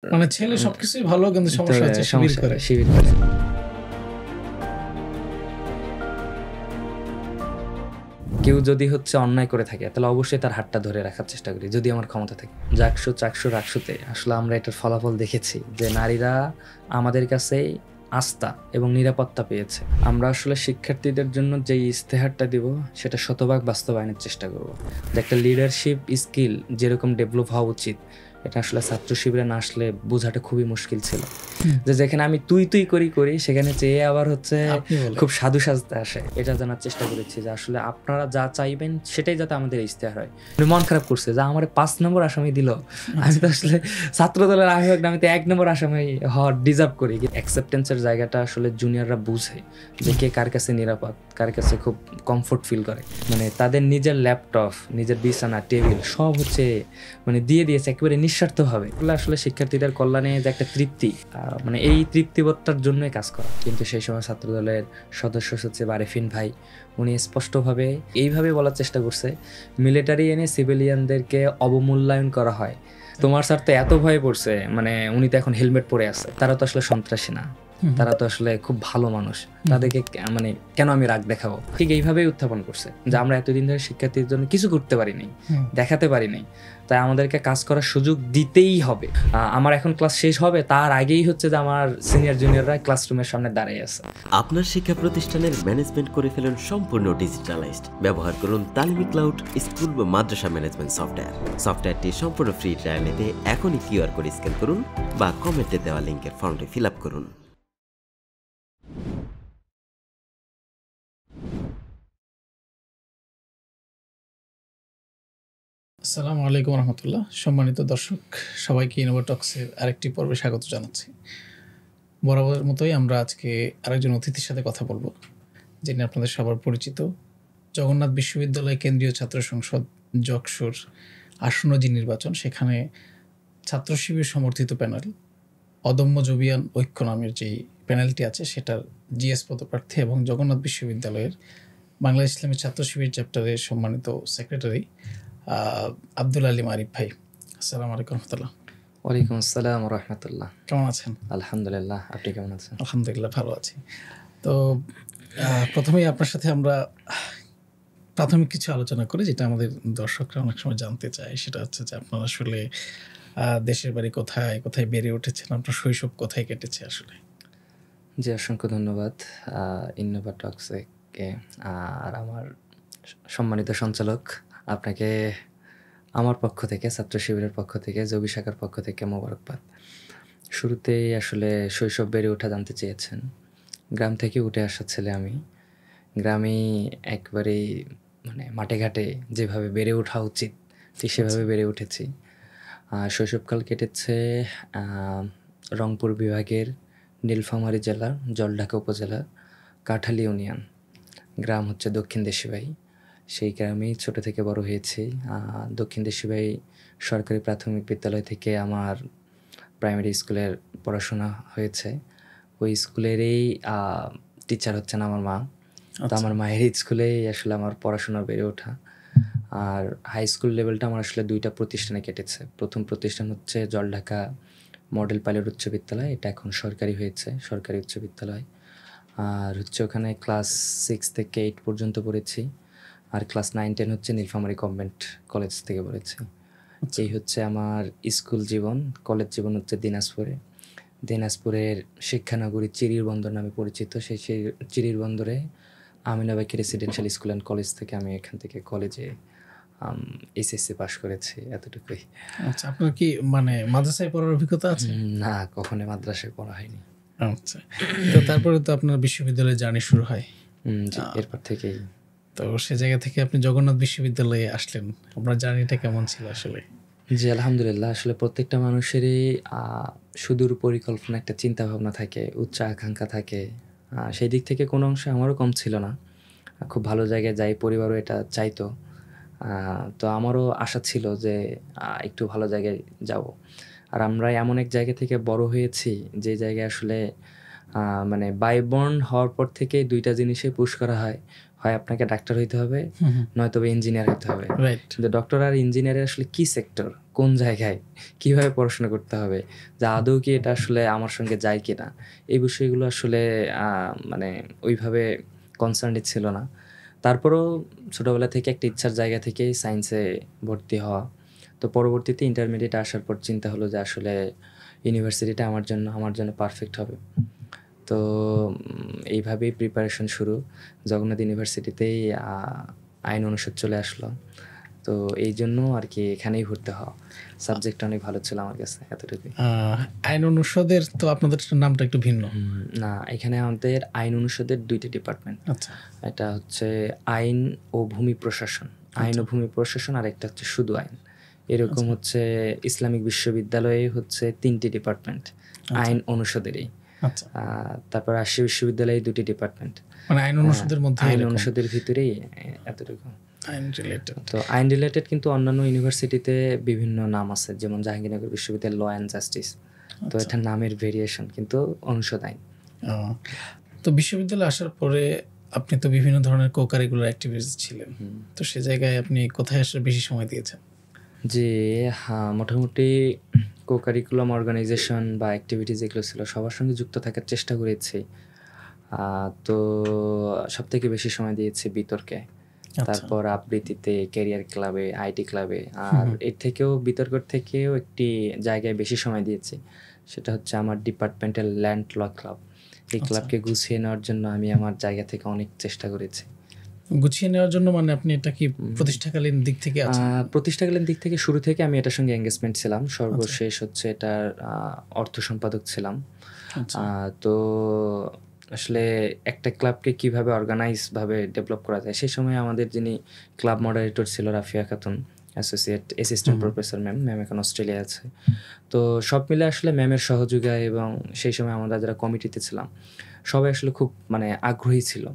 মানে ছেলে সবকিছুই ভালো কিন্তু সমস্যা তবে হচ্ছে শিবির করে। শিবির করে। কেউ যদি হচ্ছে অন্যায় করে থাকে তাহলে অবশ্যই তার হাতটা ধরে রাখার চেষ্টা করি যদি আমার ক্ষমতা থাকে। যাকসু চাকসু রাকসুতে আসলে আমরা এটার ফলাফল দেখেছি যে নারীরা আমাদের কাছে আস্থা এবং নিরাপত্তা পেয়েছে। আমরা আসলে শিক্ষার্থীদের জন্য যেই ইস্তেহারটা দিব সেটা শতভাগ বাস্তবায়নের চেষ্টা করব। যে একটা লিডারশিপ স্কিল যেরকম ডেভেলপ হওয়া উচিত এটা আসলে ছাত্র শিবিরে না আসলে বোঝাটা খুবই মুশকিল ছিল। যে যেখানে আমি তুই তুই করি সেখানে চেয়ে আবার হচ্ছে খুব সাধু সাজতে আসে। এটা জানার চেষ্টা করেছি যে আসলে আপনারা যা চাইবেন সেটাই যাতে আমাদের ইশতেহার হয়। মন খারাপ করছে যে আমার 5 নম্বর আসামি দিল, আমি তো আসলে ছাত্র দলের আহ্বায়ক আমি তো 1 নম্বর আসামি হওয়ার ডিজার্ভ করি। অ্যাকসেপ্টেন্সের জায়গাটা আসলে জুনিয়ররা বুঝে যে কে কার কাছে নিরাপদ, কার কাছে খুব কমফোর্ট ফিল করে। মানে তাদের নিজের ল্যাপটপ, নিজের বিছানা, টেবিল সব হচ্ছে মানে দিয়ে দিয়েছে একেবারে নিঃস্বার্থভাবে। এগুলো আসলে শিক্ষার্থীদের কল্যাণে যে একটা তৃপ্তি, মানে এই তৃপ্তিবোধটার জন্যই কাজ করা। কিন্তু সেই সময় ছাত্রদলের সদস্য সচিব আরেফিন ভাই উনি স্পষ্টভাবে এইভাবে বলার চেষ্টা করছে, মিলিটারি এনে সিভিলিয়ানদেরকে অবমূল্যায়ন করা হয়। তোমার স্যার তো এত ভয় পড়ছে, মানে উনি তো এখন হেলমেট পরে আছে, তারা তো আসলে সন্ত্রাসী না, তারা তো আসলে খুব ভালো মানুষ, তাদেরকে মানে কেন আমি রাগ দেখাবো। ঠিক এইভাবেই উত্থাপন করছে যে আমরা এতদিন ধরে শিক্ষার্থীদের জন্য কিছু করতে পারিনি, দেখাতে পারিনি, তাই আমাদেরকে কাজ করার সুযোগ দিতেই হবে। আমার এখন ক্লাস শেষ হবে তার আগেই হচ্ছে যে আমার সিনিয়র জুনিয়ররা ক্লাসরুমের সামনে দাঁড়িয়ে আছে। আপনার শিক্ষা প্রতিষ্ঠানের ম্যানেজমেন্ট করে ফেলুন সম্পূর্ণ ডিজিটালাইজড। ব্যবহার করুন তালিমি ক্লাউড স্কুল বা মাদ্রাসা ম্যানেজমেন্ট সফটওয়্যার। সফটওয়্যারটি সম্পূর্ণ ফ্রি ট্রায়াল নিতে এখনই কিউআর কোড স্ক্যান করুন বা কমেন্টে দেওয়া লিঙ্কের ফর্মটি ফিল আপ করুন। আসসালামু আলাইকুম রহমতুল্লাহ। সম্মানিত দর্শক সবাইকে ইনোভোটক্সের আরেকটি পর্বে স্বাগত জানাচ্ছি। বরাবরের মতোই আমরা আজকে আরেকজন অতিথির সাথে কথা বলবো, যিনি আপনাদের সবার পরিচিত। জগন্নাথ বিশ্ববিদ্যালয় কেন্দ্রীয় ছাত্র সংসদ যকসুর আসন্ন যে নির্বাচন, সেখানে ছাত্র শিবির সমর্থিত প্যানেল অদম্য জবিয়ান ঐক্য নামের যেই প্যানেলটি আছে সেটার জিএস পদপ্রার্থী এবং জগন্নাথ বিশ্ববিদ্যালয়ের বাংলা ইসলামী ছাত্র শিবির চ্যাপ্টারের সম্মানিত সেক্রেটারি আব্দুল আলিম আরিফ ভাই। আসসালামু আলাইকুম রহমতুল্লাহ। ওয়ালাইকুম আসসালাম রহমতুল্লাহ। কেমন আছেন? আলহামদুলিল্লাহ, আপনি কেমন আছেন? আলহামদুলিল্লাহ ভালো আছি। তো প্রথমেই আপনার সাথে আমরা প্রাথমিক কিছু আলোচনা করি, যেটা আমাদের দর্শকরা অনেক সময় জানতে চায়। সেটা হচ্ছে যে আপনার আসলে দেশের বাড়ি কোথায়, কোথায় বেড়ে উঠেছেন, আপনার শৈশব কোথায় কেটেছে আসলে? জি, অসংখ্য ধন্যবাদ ইনোভোটক্সকে আর আমার সম্মানিত সঞ্চালক আপনাকে আমার পক্ষ থেকে, ছাত্র শিবিরের পক্ষ থেকে, জবি শাখার পক্ষ থেকে মোবারকবাদ। শুরুতেই আসলে শৈশব বেড়ে ওঠা জানতে চেয়েছেন। গ্রাম থেকে উঠে আসা ছেলে আমি। গ্রামেই একবারেই মানে মাঠে ঘাটে যেভাবে বেড়ে ওঠা উচিত ঠিক সেভাবে বেড়ে উঠেছি। শৈশবকাল কেটেছে রংপুর বিভাগের নীলফামারী জেলার জলঢাকা উপজেলার কাঠালি ইউনিয়ন। গ্রাম হচ্ছে দক্ষিণ দেশিবাই। সেই গ্রামেই ছোটো থেকে বড় হয়েছি। দক্ষিণ দেশিবাই সরকারি প্রাথমিক বিদ্যালয় থেকে আমার প্রাইমারি স্কুলের পড়াশোনা হয়েছে। ওই স্কুলেরই টিচার হচ্ছেন আমার মা। তো আমার মায়ের স্কুলেই আসলে আমার পড়াশোনা বেড়ে ওঠা। আর হাই স্কুল লেভেলটা আমার আসলে 2টা প্রতিষ্ঠানে কেটেছে। প্রথম প্রতিষ্ঠান হচ্ছে জলঢাকা মডেল পাইলট উচ্চ বিদ্যালয়, এটা এখন সরকারি হয়েছে, সরকারি উচ্চ বিদ্যালয়। আর হচ্ছে ওখানে ক্লাস 6 থেকে 8 পর্যন্ত পড়েছি। আর ক্লাস 9-10 হচ্ছে নীলফামারী গভর্নমেন্ট কলেজ থেকে পড়েছি। এই হচ্ছে আমার স্কুল জীবন। কলেজ জীবন হচ্ছে দিনাজপুরে। দিনাজপুরের শিক্ষানগরী চিরির বন্দর নামে পরিচিত। সেই চিরির বন্দরে আমিনাবাকি রেসিডেন্সিয়াল স্কুল অ্যান্ড কলেজ থেকে আমি এখান থেকে কলেজে এসএসসি পাস করেছি, এতটুকুই। আচ্ছা, আপনার কি মানে মাদ্রাসায় পড়ার অভিজ্ঞতা আছে? না, কখনোই মাদ্রাসায় পড়া হয়নি। আচ্ছা, তো তারপরে তো আপনার বিশ্ববিদ্যালয়ে জার্নি শুরু হয়। জি, এরপর থেকেই। তো সে জায়গা থেকে আপনি জগন্নাথ বিশ্ববিদ্যালয়ে আসলেন, আপনার জার্নিটা কেমন ছিল আসলে? জি, আলহামদুলিল্লাহ। আসলে প্রত্যেকটা মানুষেরই সুদূর পরিকল্পনা, একটা চিন্তাভাবনা থাকে, উচ্চ আকাঙ্ক্ষা থাকে। সেই দিক থেকে কোনো অংশে আমারও কম ছিল না। খুব ভালো জায়গায় যাই, পরিবারও এটা চাইতো। তো আমারও আশা ছিল যে একটু ভালো জায়গায় যাব। আর আমরা এমন এক জায়গা থেকে বড় হয়েছি যে জায়গায় আসলে মানে বাইবর্ন হওয়ার পর থেকে দুইটা জিনিসে পুশ করা হয়, হয় আপনাকে ডাক্তার হইতে হবে, নয়তো ইঞ্জিনিয়ার হইতে হবে। রাইট। কিন্তু ডক্টর আর ইঞ্জিনিয়ারের আসলে কি সেক্টর, কোন জায়গায় কিভাবে পড়াশোনা করতে হবে, যে আদৌ কি এটা আসলে আমার সঙ্গে যায় কি না, এই বিষয়গুলো আসলে মানে ওইভাবে কনসার্নড ছিল না। তারপরেও ছোটোবেলা থেকে একটা ইচ্ছার জায়গা থেকেই সায়েন্সে ভর্তি হওয়া। তো পরবর্তীতে ইন্টারমিডিয়েট আসার পর চিন্তা হলো যে আসলে ইউনিভার্সিটিটা আমার জন্য পারফেক্ট হবে। তো এইভাবেই প্রিপারেশন শুরু। জগন্নাথ ইউনিভার্সিটিতেই আইন অনুষদ চলে আসলো। তো এই জন্য আর কি এখানেই ভর্তি হওয়া। সাবজেক্টটা অনেক ভালো ছিল আমার কাছে, এতটুকুই। আইন অনুষদের তো আপনাদের নামটা একটু ভিন্ন। না, এখানে আমাদের আইন অনুষদের 2টি ডিপার্টমেন্ট। আচ্ছা। এটা হচ্ছে আইন ও ভূমি প্রশাসন, আইন ও ভূমি প্রশাসন, আর একটা হচ্ছে শুধু আইন। এরকম হচ্ছে ইসলামিক বিশ্ববিদ্যালয়ে হচ্ছে 3টি ডিপার্টমেন্ট আইন অনুষদেরই। আচ্ছা। তারপর রাজশাহী বিশ্ববিদ্যালয়ে 2টি ডিপার্টমেন্ট, মানে আইন অনুষদের মধ্যে আইন অনুষদের ভিতরেই এতটুকু আইন রিলেটেড। তো আইন রিলেটেড কিন্তু অন্যান্য ইউনিভার্সিটিতে বিভিন্ন নাম আছে, যেমন জাহাঙ্গীরনগর বিশ্ববিদ্যালয় ল অ্যান্ড জাস্টিস। তো এটা নামের ভেরিয়েশন, কিন্তু অনুষদ আইন। তো বিশ্ববিদ্যালয়ে আসার পরে আপনি তো বিভিন্ন ধরনের কো-কারিকুলার অ্যাক্টিভিটিস ছিলেন, তো সে জায়গায় আপনি কোথায় আসলে বেশি সময় দিয়েছেন? যে হ্যাঁ, মোটামুটি কো-কারিকুলাম অর্গানাইজেশন বা অ্যাক্টিভিটিস যেগুলো ছিল সবার সঙ্গে যুক্ত থাকার চেষ্টা করেছি। তো সবথেকে বেশি সময় দিয়েছি বিতর্কে, তারপর আবৃত্তিতে, ক্যারিয়ার ক্লাবে, আইটি ক্লাবে। আর এর থেকেও বিতর্কের থেকেও একটি জায়গায় বেশি সময় দিয়েছি, সেটা হচ্ছে আমার ডিপার্টমেন্টাল ল্যান্ড ল ক্লাব। এই ক্লাবকে গুছিয়ে নেওয়ার জন্য আমি আমার জায়গা থেকে অনেক চেষ্টা করেছি। গুছিয়ে নেওয়ার জন্য মানে আপনি এটা কি প্রতিষ্ঠাকালীন দিক থেকে আছেন? প্রতিষ্ঠাকালীন দিক থেকে শুরু থেকে আমি এটার সঙ্গে এঙ্গেজমেন্ট ছিলাম। সর্বশেষ হচ্ছে এটার অর্থ সম্পাদক ছিলাম। তো আসলে একটা ক্লাবকে কিভাবে অর্গানাইজভাবে ডেভেলপ করা যায়, সেই সময় আমাদের যিনি ক্লাব মডারেটর ছিল Rafia Khatun, assistant professor ma'am এখন অস্ট্রেলিয়া আছে। তো সব মিলে আসলে ম্যামের সহযোগিতা এবং সেই সময় আমরা যারা কমিটিতে ছিলাম সবাই আসলে খুব মানে আগ্রহী ছিল।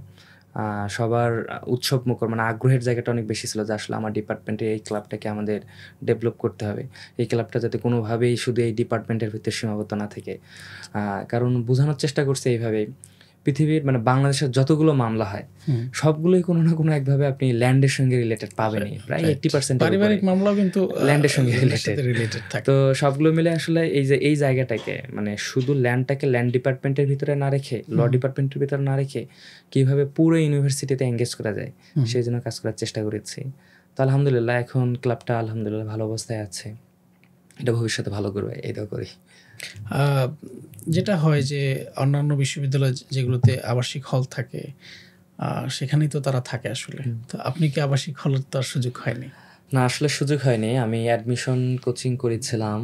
সবার উৎসব মুখর, মানে আগ্রহের জায়গাটা অনেক বেশি ছিল যে আসলে আমার ডিপার্টমেন্টে এই ক্লাবটাকে আমাদের ডেভেলপ করতে হবে। এই ক্লাবটা যাতে কোনোভাবেই শুধু এই ডিপার্টমেন্টের ভিতরে সীমাবদ্ধ না থাকে। কারণ বোঝানোর চেষ্টা করছে এইভাবেই, পৃথিবীর মানে বাংলাদেশের যতগুলো মামলা হয় সবগুলোই কোনো না কোনো একভাবে আপনি ল্যান্ডের সঙ্গে রিলেটেড পাবেনই। প্রায় 80% পারিবারিক মামলাও কিন্তু ল্যান্ডের সঙ্গে রিলেটেড থাকে। তো সবগুলো মিলে আসলে এই জায়গাটাকে মানে শুধু ল্যান্ডটাকে ল্যান্ড ডিপার্টমেন্টের ভিতরে না রেখে, ল ডিপার্টমেন্টের ভিতরে না রেখে কিভাবে পুরো ইউনিভার্সিটিতে এঙ্গেজ করা যায় সেই জন্য কাজ করার চেষ্টা করেছি। তো আলহামদুলিল্লাহ এখন ক্লাবটা আলহামদুলিল্লাহ ভালো অবস্থায় আছে। এটা ভবিষ্যতে ভালো করবে এই দোয়া করি। যেটা হয় যে অন্যান্য বিশ্ববিদ্যালয় যেগুলোতে আবাসিক হল থাকে সেখানেই তো তারা থাকে আসলে, তো আপনি কি আবাসিক হলের তো আর সুযোগ হয়নি? না, আসলে সুযোগ হয়নি। আমি অ্যাডমিশন কোচিং করেছিলাম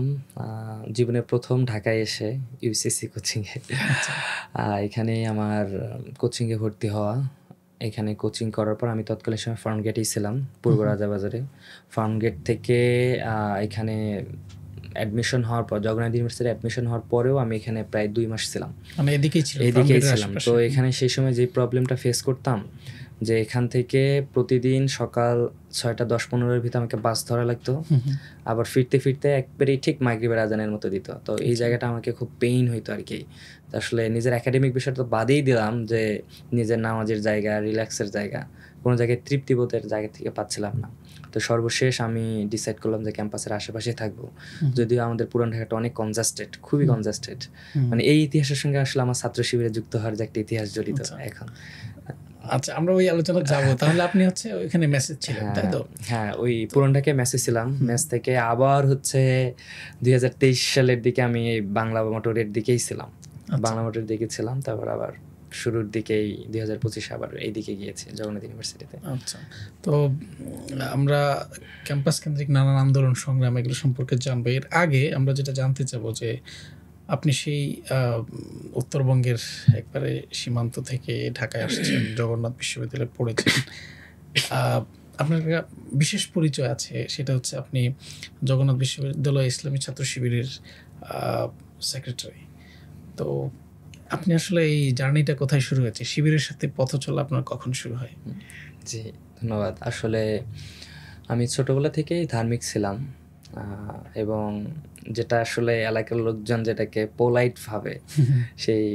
জীবনে প্রথম ঢাকায় এসে ইউসিসি কোচিংয়ে। এখানেই আমার কোচিংয়ে ভর্তি হওয়া। এখানে কোচিং করার পর আমি তৎকালীন সময় ফার্মগেটেই ছিলাম, পূর্ব রাজাবাজারে। ফার্মগেট থেকে এখানে অ্যাডমিশন হওয়ার পর, জগন্নাথ ইউনিভার্সিটি অ্যাডমিশন হওয়ার পরেও আমি এখানে প্রায় 2 মাস ছিলাম, মানে এদিকেই ছিলাম। তো এখানে সেই সময় যে প্রবলেমটা ফেস করতাম যে এখান থেকে প্রতিদিন সকাল 6টা 10-15-এর ভিতরে আমাকে বাস ধরা লাগতো, আবার ফিরতে ফিরতে একবারেই ঠিক মাগরিবের আজানের মতো দিত। তো এই জায়গাটা আমাকে খুব পেইন হইতো আর কি। আসলে নিজের একাডেমিক বিষয়টা তো বাদেই দিলাম, যে নিজের নামাজের জায়গা, রিল্যাক্সের জায়গা, কোনো জায়গায় তৃপ্তিবোধের জায়গা থেকে পাচ্ছিলাম না। তো সর্বশেষ আমি ডিসাইড করলাম যে ক্যাম্পাসের আশেপাশে থাকবো, যদিও আমাদের পুরান ঢাকাটা অনেক কনজাস্টেড, খুবই কনজাস্টেড। মানে এই ইতিহাসের সঙ্গে আসলে আমার ছাত্র শিবিরে যুক্ত হওয়ার যে একটা ইতিহাস জড়িত এখন। আচ্ছা, আমরা ওই আলোচনা যাবো। তাহলে আপনি হচ্ছে ওইখানে মেসেজ ছিলেন, তাই তো? হ্যাঁ, ওই পুরান ঢাকায় মেসেজ ছিলাম। মেস থেকে আবার হচ্ছে 2023 সালের দিকে আমি বাংলা মোটরের দিকেই ছিলাম, বাংলা মোটরের দিকে ছিলাম। তারপর আবার শুরুর দিকেই 2025 আবার এই দিকে গিয়েছি জগন্নাথ ইউনিভার্সিটিতে। আচ্ছা, তো আমরা ক্যাম্পাস কেন্দ্রিক নানান আন্দোলন সংগ্রাম এগুলো সম্পর্কে জানবো। এর আগে আমরা যেটা জানতে চাবো যে আপনি সেই উত্তরবঙ্গের একবারে সীমান্ত থেকে ঢাকায় আসছেন, জগন্নাথ বিশ্ববিদ্যালয়ে পড়েছেন। আপনার একটা বিশেষ পরিচয় আছে, সেটা হচ্ছে আপনি জগন্নাথ বিশ্ববিদ্যালয় ইসলামী ছাত্র শিবিরের সেক্রেটারি। তো আপনি আসলে এই জার্নিটা কোথায় শুরু হয়েছে, শিবিরের সাথে পথ চলা আপনার কখন শুরু হয়? জি, ধন্যবাদ। আসলে আমি ছোটোবেলা থেকেই ধার্মিক ছিলাম এবং যেটা আসলে এলাকার লোকজন যেটাকে পোলাইট ভাবে, সেই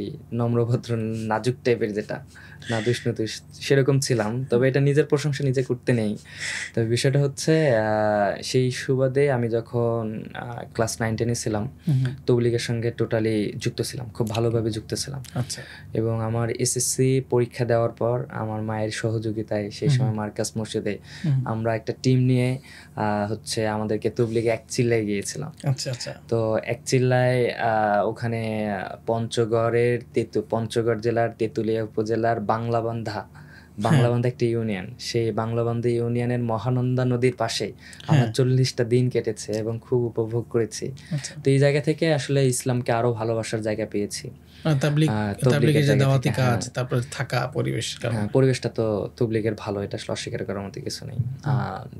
নম্রভদ্র নাজুক টাইপের যেটা নাদুস নুদুস সেরকম ছিলাম। তবে এটা নিজের প্রশংসা নিজে করতে নেই। তবে বিষয়টা হচ্ছে সেই সুবাদে আমি যখন ক্লাস 9-10-এ ছিলাম তবলিগের সঙ্গে টোটালি যুক্ত ছিলাম, খুব ভালোভাবে যুক্ত ছিলাম। আচ্ছা। এবং আমার এসএসসি পরীক্ষা দেওয়ার পর আমার মায়ের সহযোগিতায় সেই সময় মার্কাজ মসজিদে আমরা একটা টিম নিয়ে হচ্ছে আমাদেরকে তবলিগে এক চিল্লায় গিয়েছিলাম। আচ্ছা আচ্ছা। তো এক চিল্লায় ওখানে পঞ্চগড় জেলার তেঁতুলিয়া উপজেলার বাংলাবান্ধা একটা ইউনিয়ন, সেই বাংলাবান্ধা ইউনিয়নের মহানন্দা নদীর পাশে আমার 40টা দিন কেটেছে এবং খুব উপভোগ করেছি। তো এই জায়গা থেকে আসলে ইসলামকে আরো ভালোবাসার জায়গা পেয়েছি। পরিবেশটা তো তবলিগের ভালো, এটা আসলে অস্বীকার করার মতো কিছু নেই।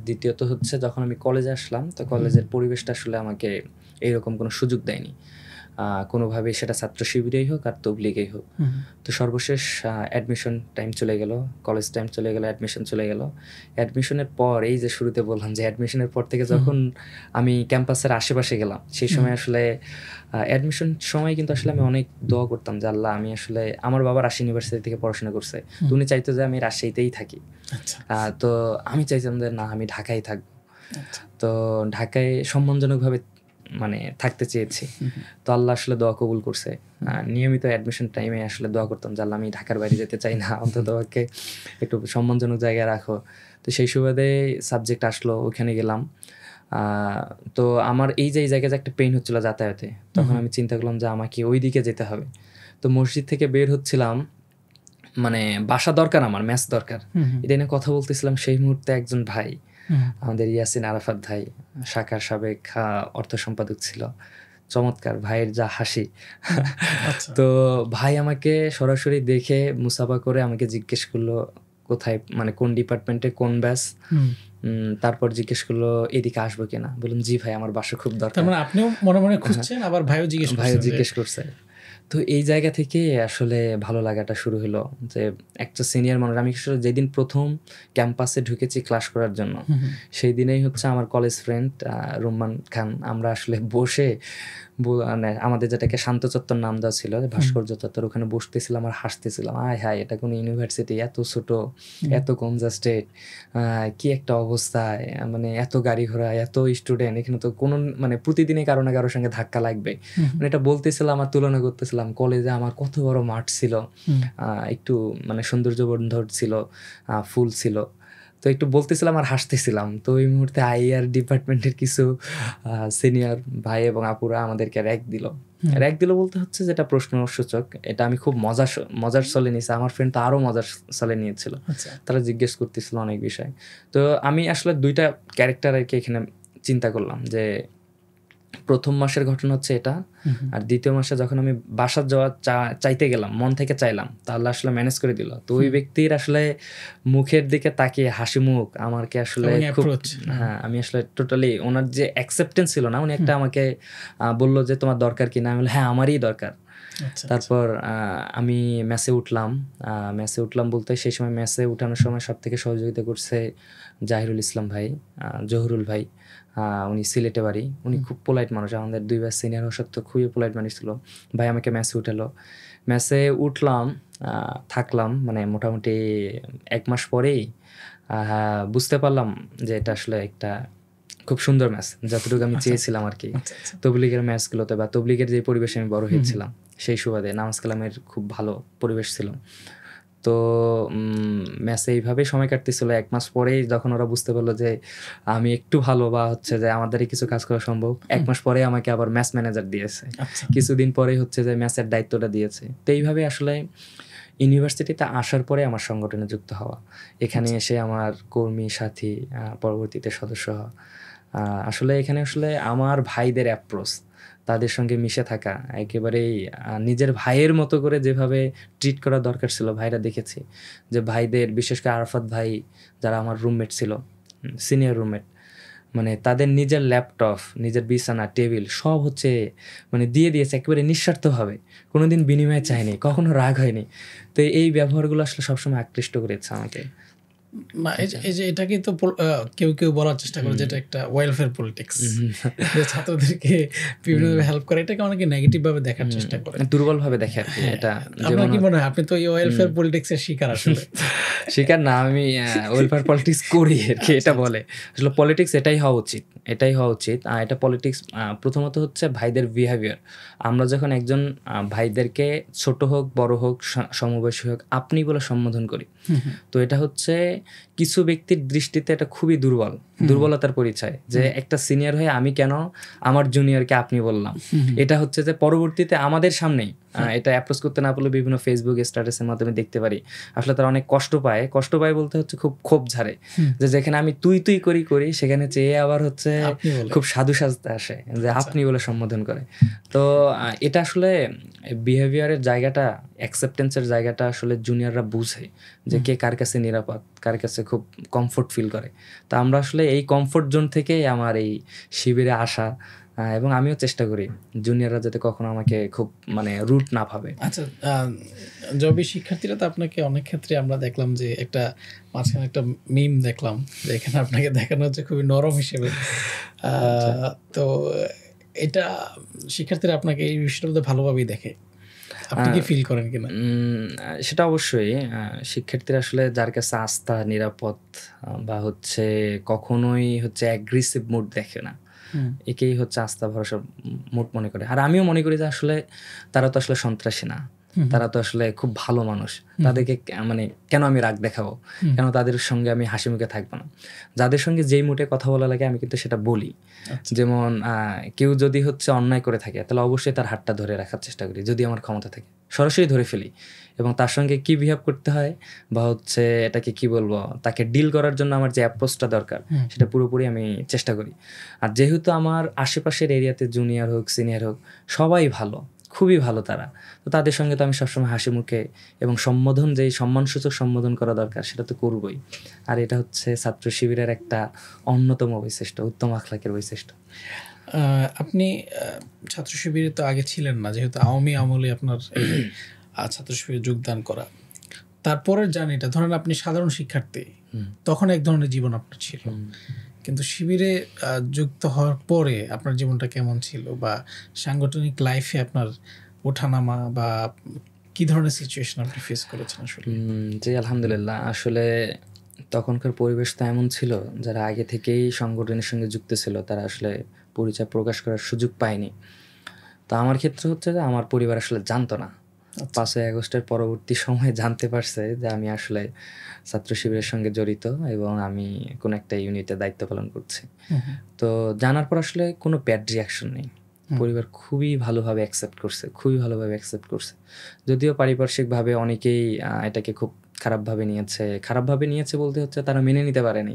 দ্বিতীয়ত হচ্ছে যখন আমি কলেজে আসলাম, তো কলেজের পরিবেশটা আসলে আমাকে এইরকম কোনো সুযোগ দেয়নি কোনোভাবে, সেটা ছাত্র শিবিরেই হোক আর তবলিগেই হোক। তো সর্বশেষ অ্যাডমিশন টাইম চলে গেল, কলেজ টাইম চলে গেল, অ্যাডমিশন চলে গেল। অ্যাডমিশনের পর এই যে শুরুতে বললাম যে অ্যাডমিশনের পর থেকে যখন আমি ক্যাম্পাসের আশেপাশে গেলাম, সেই সময় আসলে অ্যাডমিশন সময় কিন্তু আসলে আমি অনেক দোয়া করতাম যে আল্লাহ, আমি আসলে আমার বাবা রাজশাহী ইউনিভার্সিটি থেকে পড়াশোনা করছে, তো উনি চাইতো যে আমি রাজশাহীতেই থাকি। তো আমি চাইতাম যে না, আমি ঢাকায় থাকবো। তো ঢাকায় সম্মানজনকভাবে মানে থাকতে চেয়েছি। তো আল্লাহ আসলে দোয়া কবুল করছে। নিয়মিত অ্যাডমিশন টাইমে আসলে দোয়া করতাম যে আল্লাহ, আমি ঢাকার বাইরে যেতে চাই না, অন্তত ওকে একটু সম্মানজনক জায়গায় রাখো। তো সেই সুবাদে সাবজেক্ট আসলো, ওখানে গেলাম। তো আমার এই জায়গায় যে একটা পেইন হচ্ছিল যাতায়াতে, তখন আমি চিন্তা করলাম যে আমাকে ওই দিকে যেতে হবে। তো মসজিদ থেকে বের হচ্ছিলাম, মানে বাসা দরকার, আমার ম্যাচ দরকার, এটা নিয়ে কথা বলতেছিলাম। সেই মুহূর্তে একজন ভাই, আমাদের ইয়াসিন আরাফাত ভাই, শাখার সাবেক অর্থ সম্পাদক ছিল, চমৎকার ভাইয়ের যা হাসি। তো ভাই আমাকে সরাসরি দেখে মুসাফা করে আমাকে জিজ্ঞেস করলো কোথায়, মানে কোন ডিপার্টমেন্টে কোন ব্যাচ। তারপর জিজ্ঞেস করলো এদিকে আসবো কিনা। বললাম জি ভাই, আমার বাসা খুব দরকার। আপনিও মনে মনে খুঁজছেন, আবার ভাইও জিজ্ঞেস করছে। তো এই জায়গা থেকে আসলে ভালো লাগাটা শুরু হলো যে একটা সিনিয়র মানুষ। আমি আসলে যেদিন প্রথম ক্যাম্পাসে ঢুকেছি ক্লাস করার জন্য, সেই দিনেই হচ্ছে আমার কলেজ ফ্রেন্ড রুম্মান খান, আমরা আসলে বসে মানে আমাদের যেটাকে শান্ত চত্বর নাম দেওয়া ছিল, ভাস্কর্য চত্বর, ওখানে বসতেছিলাম আর হাসতেছিলাম। হায়, এটা কোনো ইউনিভার্সিটি, এত ছোট, এত কনজাস্টেড, কি একটা অবস্থায়, মানে এত গাড়ি ঘোড়া, এত স্টুডেন্ট, এখানে তো কোনো মানে প্রতিদিনই কারো না কারোর সঙ্গে ধাক্কা লাগবে। মানে এটা বলতেছিলাম আর তুলনা করতেছিলাম। কলেজে আমার কত বড় মাঠ ছিল, একটু মানে সৌন্দর্যবর্ধক ছিল, ফুল ছিল, তো একটু বলতেছিলাম আর হাসতেছিলাম। তো ওই মুহূর্তে আইআর ডিপার্টমেন্টের কিছু সিনিয়র ভাই এবং আপুরা আমাদেরকে র্যাক দিল বলতে হচ্ছে যেটা প্রশ্নসূচক, এটা আমি খুব মজার চলে নিয়েছি। আমার ফ্রেন্ড তো আরও মজার চলে নিয়েছিল। তারা জিজ্ঞেস করতেছিল অনেক বিষয়। তো আমি আসলে দুইটা ক্যারেক্টার আর কি এখানে চিন্তা করলাম, যে প্রথম মাসের ঘটনা হচ্ছে এটা, আর দ্বিতীয় মাসে যখন আমি বাসা যাওয়া চাইতে গেলাম, মন থেকে চাইলাম, তাহলে আসলে ম্যানেজ করে দিল। তো ওই ব্যক্তির আসলে মুখের দিকে তাকিয়ে হাসি মুখ আমাকে আসলে খুব, হ্যাঁ, আমি আসলে টোটালি ওনার যে অ্যাকসেপ্টেন্স ছিল না, উনি একটা আমাকে বললো যে তোমার দরকার কি না, আমি বললাম হ্যাঁ আমারই দরকার। তারপর আমি ম্যাসে উঠলাম বলতে সেই সময় ম্যাসে উঠানোর সময় সব থেকে সহযোগিতা করছে জাহিরুল ইসলাম ভাই, জহুরুল ভাই, উনি সিলেটে বাড়ি, উনি খুব পোলাইট মানুষ, আমাদের 2 ব্যাচ সিনিয়র হওয়া সত্ত্বেও খুবই পোলাইট মানুষ ছিল। ভাই আমাকে ম্যাসে উঠালো, ম্যাসে উঠলাম, থাকলাম, মানে মোটামুটি 1 মাস পরেই বুঝতে পারলাম যে এটা আসলে একটা খুব সুন্দর ম্যাচ, যতটুকু আমি চেয়েছিলাম আর কি। তবলিগের ম্যাচগুলোতে বা তবলিগের যে পরিবেশে আমি বড় হয়েছিলাম, সেই সুবাদে নামাজ কালামের খুব ভালো পরিবেশ ছিল। তো ম্যাচে এইভাবে সময় কাটতেছিল। 1 মাস পরেই যখন ওরা বুঝতে পারলো যে আমি একটু ভালো বা হচ্ছে যে আমাদেরই কিছু কাজ করা সম্ভব, 1 মাস পরে আমাকে আবার ম্যাচ ম্যানেজার দিয়েছে। কিছুদিন পরেই হচ্ছে যে ম্যাচের দায়িত্বটা দিয়েছে। তো এইভাবে আসলে ইউনিভার্সিটিতে আসার পরে আমার সংগঠনে যুক্ত হওয়া, এখানে এসে আমার কর্মী সাথী, পরবর্তীতে সদস্য হওয়া, আসলে এখানে আসলে আমার ভাইদের অ্যাপ্রোচ, তাদের সঙ্গে মিশে থাকা, একেবারেই নিজের ভাইয়ের মতো করে যেভাবে ট্রিট করা দরকার ছিল ভাইরা দেখেছি। যে ভাইদের, বিশেষ করে আরাফাত ভাই যারা আমার রুমমেট ছিল, সিনিয়র রুমমেট, মানে তাদের নিজের ল্যাপটপ, নিজের বিছানা, টেবিল সব হচ্ছে মানে দিয়ে দিয়েছে একেবারে নিঃস্বার্থভাবে, কোনোদিন বিনিময় চায়নি, কখনো রাগ হয়নি। তো এই ব্যবহারগুলো আসলে সবসময় আকৃষ্ট করেছে আমাকে। না, এই যে এটাকে তো কেউ কেউ বলার চেষ্টা করে যেটা একটা ওয়েলফেয়ার পলিটিক্স, যে ছাত্রদেরকে বিভিন্নভাবে হেল্প করে, এটাকে অনেকে নেগেটিভ ভাবে দেখার চেষ্টা করে, দুর্বল ভাবে দেখে আর কি। এটা আপনার কি মনে হয়? আপনি তো এই ওয়েলফেয়ার পলিটিক্স এর শিকার আসলে। শিকার না, আমি ওয়েলফেয়ার পলিটিক্স করি আর কি। এটা বলে আসলে পলিটিক্স এটাই হওয়া উচিত, এটাই হওয়া উচিত। এটা পলিটিক্স প্রথমত হচ্ছে ভাইদের বিহেভিয়ার। আমরা যখন একজন ভাইদেরকে ছোট হোক বড় হোক সমবয়সী হোক আপনি বলে সম্বোধন করি, তো এটা হচ্ছে কিছু ব্যক্তির দৃষ্টিতে এটা খুবই দুর্বলতার পরিচয়, যে একটা সিনিয়র হয়ে আমি কেন আমার জুনিয়রকে আপনি বললাম। এটা হচ্ছে যে পরবর্তীতে আমাদের সামনেই এটা অ্যাপ্রোচ করতে না পারলে বিভিন্ন ফেসবুক স্ট্যাটাসের মাধ্যমে দেখতে পারি আসলে তারা অনেক কষ্ট পায় বলতে হচ্ছে খুব ক্ষোভ ঝাড়ে, যে যেখানে আমি তুই করি সেখানে চেয়ে আবার হচ্ছে খুব সাধু সাজতে আসে, যে আপনি বলে সম্বোধন করে। তো এটা আসলে বিহেভিয়ারের জায়গাটা, অ্যাকসেপ্টেন্সের জায়গাটা আসলে জুনিয়ররা বুঝে যে কে কার কাছে নিরাপদ, কার কাছে খুব কমফোর্ট ফিল করে। তো আমরা আসলে এই কমফোর্ট জোন থেকেই আমার এই শিবিরে আসা, এবং আমিও চেষ্টা করি জুনিয়ররা যাতে কখনো আমাকে খুব মানে রুট না ভাবে। আচ্ছা, জবি শিক্ষার্থীরা তো আপনাকে অনেক ক্ষেত্রে আমরা দেখলাম যে একটা মাঝখানে একটা মিম দেখলাম যে এখানে আপনাকে দেখানো হচ্ছে খুবই নরম হিসেবে। তো এটা শিক্ষার্থীরা আপনাকে এই বিষয়টার মধ্যে ভালোভাবেই দেখে, আপনি কি ফিল করেন কিনা? সেটা অবশ্যই শিক্ষার্থীরা আসলে যার কাছে আস্থা, নিরাপদ বা হচ্ছে কখনোই হচ্ছে অ্যাগ্রেসিভ মুড দেখে না, একেই হচ্ছে আস্থা ভরসা মুড মনে করে। আর আমিও মনে করি যে আসলে তারা তো আসলে সন্ত্রাসী না, তারা তো আসলে খুব ভালো মানুষ। তাদেরকে মানে কেন আমি রাগ দেখাবো, কেন তাদের সঙ্গে আমি হাসি মুখে থাকবো না? যাদের সঙ্গে যেই মুডে কথা বলা লাগে আমি কিন্তু সেটা বলি। যেমন কেউ যদি হচ্ছে অন্যায় করে থাকে তাহলে অবশ্যই তার হাতটা ধরে রাখার চেষ্টা করি, যদি আমার ক্ষমতা থাকে সরাসরি ধরে ফেলি, এবং তার সঙ্গে কি বিহেভ করতে হয় বা হচ্ছে এটাকে কি বলবো, তাকে ডিল করার জন্য আমার যে অ্যাপ্রোচটা দরকার সেটা পুরোপুরি আমি চেষ্টা করি। আর যেহেতু আমার আশেপাশের এরিয়াতে জুনিয়র হোক সিনিয়র হোক সবাই ভালো, খুবই ভালো তারা, তো তাদের সঙ্গে তো আমি সবসময় হাসি মুখে এবং সম্বোধন, যেই সম্মানসূচক সম্বোধন করা দরকার সেটা তো করবই। আর এটা হচ্ছে ছাত্র শিবিরের একটা অন্যতম বৈশিষ্ট্য, উত্তম আখলাকের বৈশিষ্ট্য। আপনি ছাত্র শিবিরে তো আগে ছিলেন না, যেহেতু আওয়ামী আমলে আপনার ছাত্র শিবিরে যোগদান করা, তারপরের জার্নিটা ধরেন আপনি সাধারণ শিক্ষার্থী, তখন এক ধরনের জীবন আপনার ছিল, কিন্তু শিবিরে যুক্ত হওয়ার পরে আপনার জীবনটা কেমন ছিল, বা সাংগঠনিক লাইফে আপনার ওঠানামা বা কি ধরনের সিচুয়েশন আপনি ফেস করেছেন আসলে? জি আলহামদুলিল্লাহ, আসলে তখনকার পরিবেশ তো এমন ছিল, যারা আগে থেকেই সংগঠনের সঙ্গে যুক্ত ছিল তারা আসলে পরিচয় প্রকাশ করার সুযোগ পায়নি। তো আমার ক্ষেত্রে হচ্ছে যে আমার পরিবার আসলে জানতো না, 5ই আগস্টের পরবর্তী সময়ে জানতে পারছে যে আমি আসলে ছাত্র শিবিরের সঙ্গে জড়িত এবং আমি কোন একটা ইউনিটে দায়িত্ব পালন করছি। তো জানার পর আসলে কোনো ব্যাড রিয়াকশন নেই, পরিবার খুবই ভালোভাবে অ্যাকসেপ্ট করছে। যদিও পারিপার্শ্বিকভাবে অনেকেই এটাকে খুব খারাপভাবে নিয়েছে বলতে হচ্ছে তারা মেনে নিতে পারেনি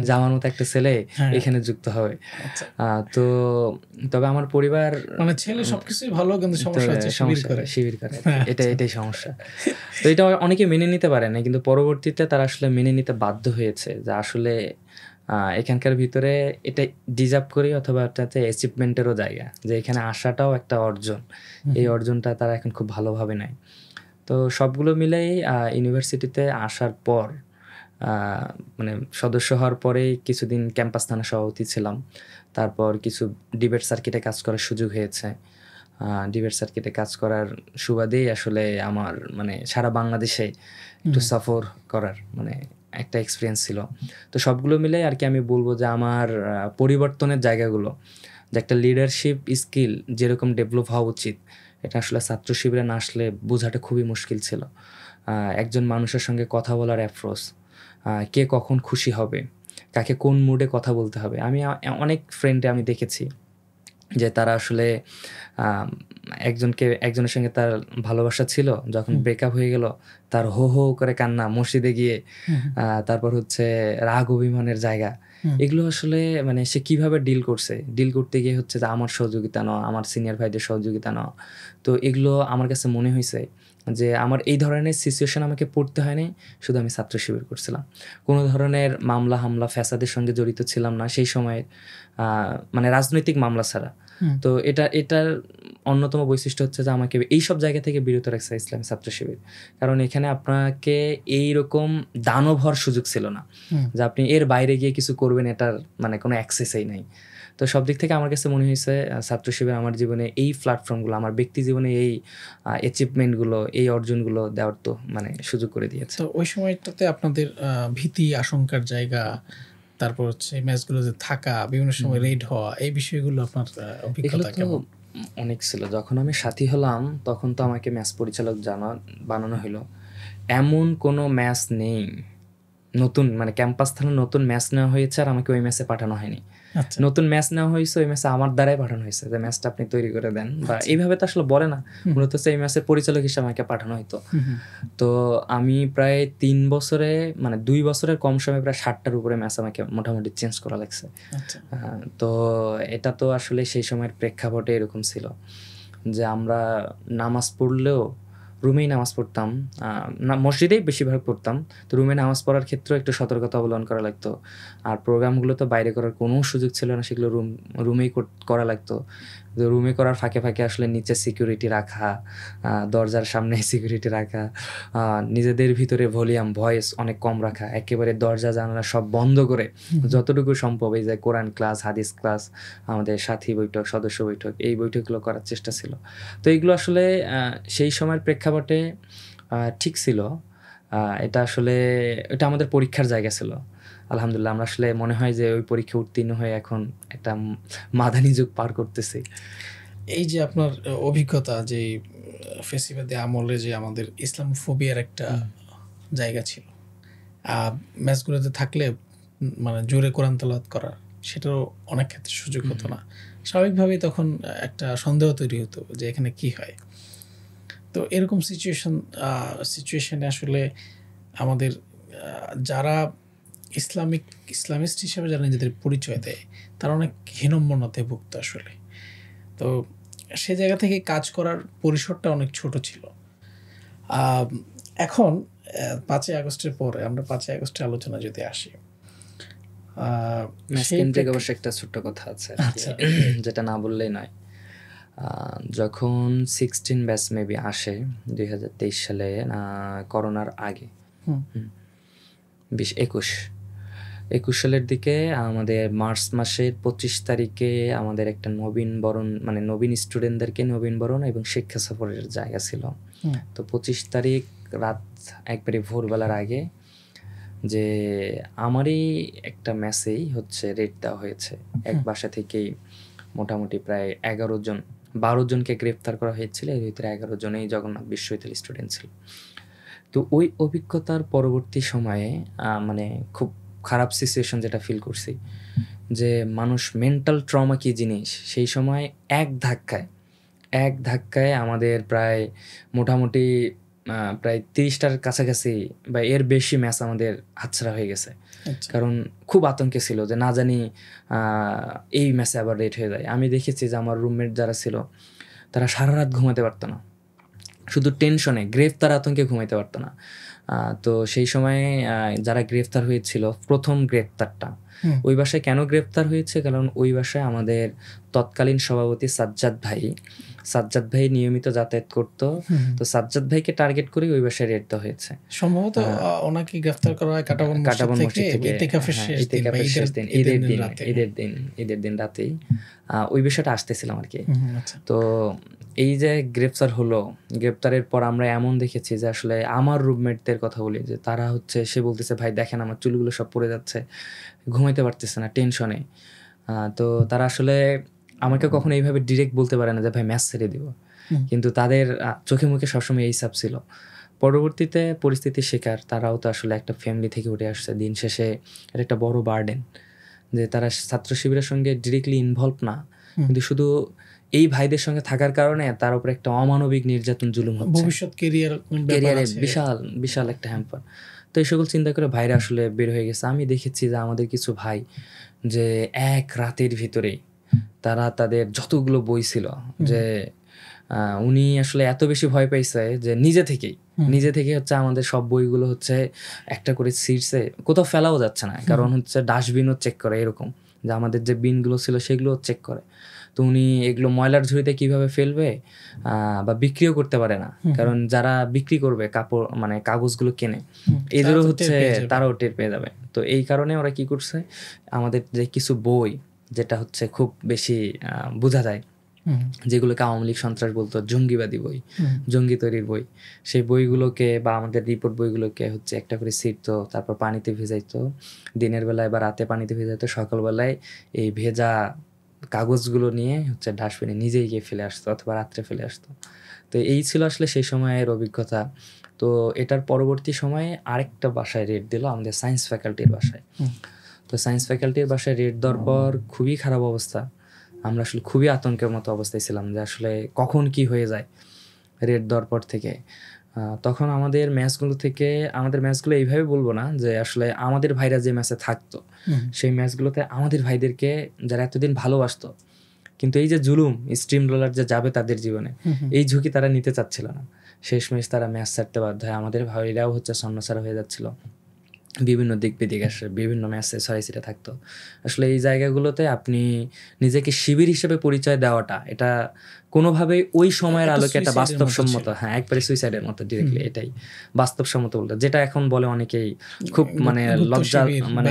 যে আমার মতো একটা ছেলে এখানে যুক্ত হবে। তো তবে আমার পরিবার মানে ছেলে সবকিছুই ভালো, কিন্তু সমস্যা হচ্ছে শিবির করে, এটাই সমস্যা। তো এটা অনেকে মেনে নিতে পারে না, কিন্তু পরবর্তীতে তারা আসলে মেনে নিতে বাধ্য হয়েছে যে আসলে এখানকার ভিতরে এটা ডিজার্ভ করি, অথবা একটা অ্যাচিভমেন্টেরও জায়গা, যে এখানে আসাটাও একটা অর্জন, এই অর্জনটা তারা এখন খুব ভালোভাবে নেয়। তো সবগুলো মিলেই ইউনিভার্সিটিতে আসার পর মানে সদস্য হওয়ার পরে কিছুদিন ক্যাম্পাস থানা সভাপতি ছিলাম, তারপর কিছু ডিবেট সার্কিটে কাজ করার সুযোগ হয়েছে। ডিবেট সার্কিটে কাজ করার সুবাদেই আসলে আমার মানে সারা বাংলাদেশে একটু সফর করার মানে একটা এক্সপিরিয়েন্স ছিল। তো সবগুলো মিলে আর কি আমি বলবো যে আমার পরিবর্তনের জায়গাগুলো, যে একটা লিডারশিপ স্কিল যেরকম ডেভেলপ হওয়া উচিত, এটা আসলে ছাত্র শিবিরে না আসলে বোঝাটা খুবই মুশকিল ছিল। একজন মানুষের সঙ্গে কথা বলার অ্যাপ্রোচ, কে কখন খুশি হবে, কাকে কোন মুডে কথা বলতে হবে। আমি অনেক ফ্রেন্ডে আমি দেখেছি যে তারা আসলে একজনের সঙ্গে তার ভালোবাসা ছিল, যখন ব্রেকআপ হয়ে গেল তার হো হো করে কান্না, মসজিদে গিয়ে তারপর হচ্ছে রাগ অভিমানের জায়গা, এগুলো আসলে মানে সে কিভাবে ডিল করতে গিয়ে হচ্ছে যে আমার সহযোগিতা নেওয়া, আমার সিনিয়র ভাইদের সহযোগিতা নেওয়া। তো এগুলো আমার কাছে মনে হয়েছে যে আমার এই ধরনের সিচুয়েশন আমাকে পড়তে হয়নি, শুধু আমি ছাত্র শিবির করছিলাম, কোনো ধরনের মামলা হামলা ফ্যাসাদের সঙ্গে জড়িত ছিলাম না সেই সময়ে, মানে রাজনৈতিক মামলা ছাড়া। তো এটার অন্যতম বৈশিষ্ট্য হচ্ছে যে আমাকে এইসব জায়গা থেকে বিরত রাখছে ইসলামী ছাত্র শিবির, কারণ এখানে আপনাকে এইরকম দানব হওয়ার সুযোগ ছিল না যে আপনি এর বাইরে গিয়ে কিছু করবেন, এটার মানে কোনো অ্যাক্সেসই নাই। তো সব দিক থেকে আমার কাছে মনে হয়েছে ছাত্র শিবির আমার জীবনে এই প্ল্যাটফর্মগুলো, আমার ব্যক্তি জীবনে এই অ্যাচিভমেন্টগুলো, এই অর্জনগুলো দেওয়ার তো মানে সুযোগ করে দিয়েছে। তো ওই সময়টাতে আপনাদের ভীতি আশঙ্কার জায়গা, তারপর হচ্ছে ম্যাচগুলোতে থাকা, বিভিন্ন সময় রেড হওয়া, এই বিষয়গুলো আপনার অভিজ্ঞতা কেমন? অনেক ছিল। যখন আমি সাথী হলাম তখন তো আমাকে ম্যাচ পরিচালক বানানো হলো। এমন কোনো ম্যাচ নেই নতুন, মানে ক্যাম্পাস থানা নতুন ম্যাচ নেওয়া হয়েছে আর আমাকে ওই ম্যাচে পাঠানো হয়নি। নতুন ম্যাচ নেওয়া হয়েছে, ওই ম্যাচে আমার দ্বারাই পাঠানো হয়েছে যে ম্যাচটা আপনি তৈরি করে দেন, বা এইভাবে তো আসলে বলে না, মূলত এই ম্যাচের পরিচালক হিসেবে আমাকে পাঠানো হতো। তো আমি প্রায় 3 বছরে, মানে 2 বছরের কম সময়ে প্রায় 60টার উপরে ম্যাচ আমাকে মোটামুটি চেঞ্জ করা লাগছে। তো এটা তো আসলে সেই সময়ের প্রেক্ষাপটে এরকম ছিল যে আমরা নামাজ পড়লেও রুমেই নামাজ পড়তাম, না মসজিদেই বেশিরভাগ পড়তাম। তো রুমে নামাজ পড়ার ক্ষেত্রেও একটু সতর্কতা অবলম্বন করা লাগতো। আর প্রোগ্রামগুলো তো বাইরে করার কোনো সুযোগ ছিল না, সেগুলো রুমেই করা লাগতো। তো রুমে করার ফাঁকে ফাঁকে আসলে নিচে সিকিউরিটি রাখা, দরজার সামনে সিকিউরিটি রাখা, নিজেদের ভিতরে ভয়েস অনেক কম রাখা, একেবারে দরজা জানালা সব বন্ধ করে যতটুকু সম্ভব এই যে কোরআন ক্লাস, হাদিস ক্লাস, আমাদের সাথী বৈঠক, সদস্য বৈঠক, এই বৈঠকগুলো করার চেষ্টা ছিল। তো এইগুলো আসলে সেই সময়ের প্রেক্ষাপটে ঠিক ছিল। এটা আসলে এটা আমাদের পরীক্ষার জায়গা ছিল। আলহামদুলিল্লাহ আমরা আসলে মনে হয় যে ওই পরীক্ষা উত্তীর্ণ হয়ে এখন একটা মাদানী যুগ পার করতেছি। এই যে আপনার অভিজ্ঞতা, যে ফেসিবাদী আমলে যে আমাদের ইসলামোফোবিয়ার একটা জায়গা ছিল, ম্যাচগুলোতে থাকলে মানে জোরে কোরআন তেলাওয়াত করা, সেটারও অনেক ক্ষেত্রে সুযোগ হতো না। স্বাভাবিকভাবেই তখন একটা সন্দেহ তৈরি হতো যে এখানে কি হয়। তো এরকম সিচুয়েশনে আসলে আমাদের যারা ইসলামিস্ট হিসেবে যারা নিজেদের পরিচয় দেয়, তারা অনেক হীনম্মন্যতায় ভুগত আসলে। তো সে জায়গা থেকে কাজ করার পরিসরটা অনেক ছোট ছিল। এখন 5ই আগস্টের পরে, আমরা 5ই আগস্টের আলোচনা যদি আসি, অবশ্য একটা ছোট্ট কথা আছে যেটা না বললেই নয়। যখন 16 ব্যাচ মেবি আসে 2023 সালে, করোনার আগে, 21 সালের দিকে, আমাদের মার্চ মাসের 25 তারিখে আমাদের একটা নবীন স্টুডেন্টদেরকে নবীন বরণ এবং শিক্ষা সফরের জায়গা ছিল। তো 25 তারিখ রাত একবারে ভোরবেলার আগে যে আমারই একটা মেসেই হচ্ছে রেড দেওয়া হয়েছে। এক বাসা থেকেই মোটামুটি প্রায় 12 জনকে গ্রেফতার করা হয়েছিল, এর ভিতরে 11 জনেই জগন্নাথ বিশ্ববিদ্যালয় স্টুডেন্ট ছিল। তো ওই অভিজ্ঞতার পরবর্তী সময়ে মানে খুব খারাপ সিচুয়েশন যেটা ফিল করছি, যে মানুষ মেন্টাল ট্রমা কি জিনিস, সেই সময় এক ধাক্কায় আমাদের প্রায় মোটামুটি প্রায় 30টার কাছাকাছি বা এর বেশি ম্যাচ আমাদের হাতছাড়া হয়ে গেছে। কারণ খুব আতঙ্কে ছিল যে না জানি এই ম্যাচে আবার রেট হয়ে যায়। আমি দেখেছি যে আমার রুমমেট যারা ছিল তারা সারা রাত ঘুমাতে পারতো না, শুধু টেনশনে, গ্রেফতার আতঙ্কে ঘুমাইতে পারতো না। তো সেই সময়ে যারা গ্রেফতার হয়েছিল, প্রথম গ্রেফতারটা ওই বাসায় কেন গ্রেফতার হয়েছে, কারণ ওই বাসায় আমাদের তৎকালীন সভাপতি সাজ্জাদ ভাই নিয়মিত যাতায়াত করতো। তো সাজ্জাদ ভাইকে টার্গেট করে ওই বাসায় রেড দেওয়া হয়েছে। সম্ভবত ওনাকে গ্রেফতার করা হয় কাটাবন মসজিদ থেকে, ইতিকাফের শেষ দিন, ঈদের দিন রাতেই ওই বিষয়টা আসতেছিলাম আর কি। তো এই যে গ্রেফতারের পর আমরা এমন দেখেছি যে আসলে আমার রুমমেটদের কথা বলি, যে তারা হচ্ছে, সে বলতেছে ভাই দেখেন আমার চুলগুলো সব পড়ে যাচ্ছে, ঘুমাইতে পারতেছে না টেনশনে। তো তারা আসলে আমাকে কখনো এইভাবে ডিরেক্ট বলতে পারে না যে ভাই ম্যাচ ছেড়ে দিব, কিন্তু তাদের চোখে মুখে সবসময় এই সাপ ছিল। পরবর্তীতে পরিস্থিতির শিকার তারাও তো আসলে একটা ফ্যামিলি থেকে উঠে আসছে। দিন শেষে এটা একটা বড় বার্ডেন যে তারা ছাত্র শিবিরের সঙ্গে ডিরেক্টলি ইনভলভ না, কিন্তু শুধু এই ভাইদের সঙ্গে থাকার কারণে তার উপর একটা অমানবিক নির্যাতন জুলুম হচ্ছে, ভবিষ্যৎ ক্যারিয়ারে বিশাল একটা হ্যাম্পার। তো এই সকল চিন্তা করে ভাইরা আসলে বের হয়ে গেছে। আমি দেখেছি যে আমাদের কিছু ভাই যে এক রাতের ভিতরেই তারা তাদের যতগুলো বই ছিল, যে উনি আসলে এত বেশি ভয় পাইছে যে নিজে থেকে হচ্ছে আমাদের সব বইগুলো হচ্ছে একটা করে সিটসে, কোথাও ফেলাও যাচ্ছে না, কারণ হচ্ছে ডাস্টবিনও চেক করে, এরকম যে আমাদের যে বিনগুলো ছিল সেগুলো চেক করে। তো উনি এগুলো ময়লার ঝুড়িতে কিভাবে ফেলবে বা বিক্রিও করতে পারে না, কারণ যারা বিক্রি করবে কাপড় মানে কাগজগুলো কেনে এদেরও হচ্ছে তারাও টের পেয়ে যাবে। তো এই কারণে ওরা কি করছে, আমাদের যে কিছু বই যেটা হচ্ছে খুব বেশি বোঝা যায়, যেগুলোকে আওয়ামী লীগ সন্ত্রাস বলতো, জঙ্গিবাদী বই, জঙ্গি তৈরির বই, সেই বইগুলোকে বা আমাদের রিপোর্ট বইগুলোকে হচ্ছে একটা করে ছিঁড়তো, তারপর পানিতে ভেজাইতো, দিনের বেলায় বা রাতে পানিতে ভেজাইতো, সকালবেলায় এই ভেজা কাগজগুলো নিয়ে হচ্ছে ডাস্টবিনে নিজেই গিয়ে ফেলে আসতো অথবা রাত্রে ফেলে আসতো। তো এই ছিল আসলে সেই সময়ের অভিজ্ঞতা। তো এটার পরবর্তী সময়ে আরেকটা বাসায় রেড দিল, আমাদের সায়েন্স ফ্যাকাল্টির বাসায়। তো সায়েন্স ফ্যাকাল্টির বাসায় রেড দেওয়ার পর খুবই খারাপ অবস্থা, আমরা আসলে খুবই আতঙ্কের মতো অবস্থায় ছিলাম যে আসলে কখন কি হয়ে যায় রেড দেওয়ার পর থেকে। তখন আমাদের ম্যাচগুলো এইভাবে বলবো না যে আসলে আমাদের ভাইরা যে ম্যাচে থাকতো সেই ম্যাচগুলোতে আমাদের ভাইদেরকে যারা এতদিন ভালোবাসতো, কিন্তু এই যে জুলুম স্ট্রিম রোলার যে যাবে তাদের জীবনে, এই ঝুঁকি তারা নিতে চাচ্ছিল না। শেষমেশ তারা ম্যাচ ছাড়তে বাধ্য হয়, আমাদের ভাইরাও হচ্ছে ছন্নছাড়া হয়ে যাচ্ছিল, বিভিন্ন দিক বিদিক আসে, বিভিন্ন ম্যাচে ছড়াইছিটে থাকতো। আসলে এই জায়গাগুলোতে আপনি নিজেকে শিবির হিসেবে পরিচয় দেওয়াটা, এটা কোনোভাবেই ওই সময়ের আলোকে একটা বাস্তবসম্মত, হ্যাঁ একবারে সুইসাইডের মতো ডিরেক্টলি, এটাই বাস্তবসম্মত বলতে, যেটা এখন বলে অনেকেই খুব মানে লজ্জা, মানে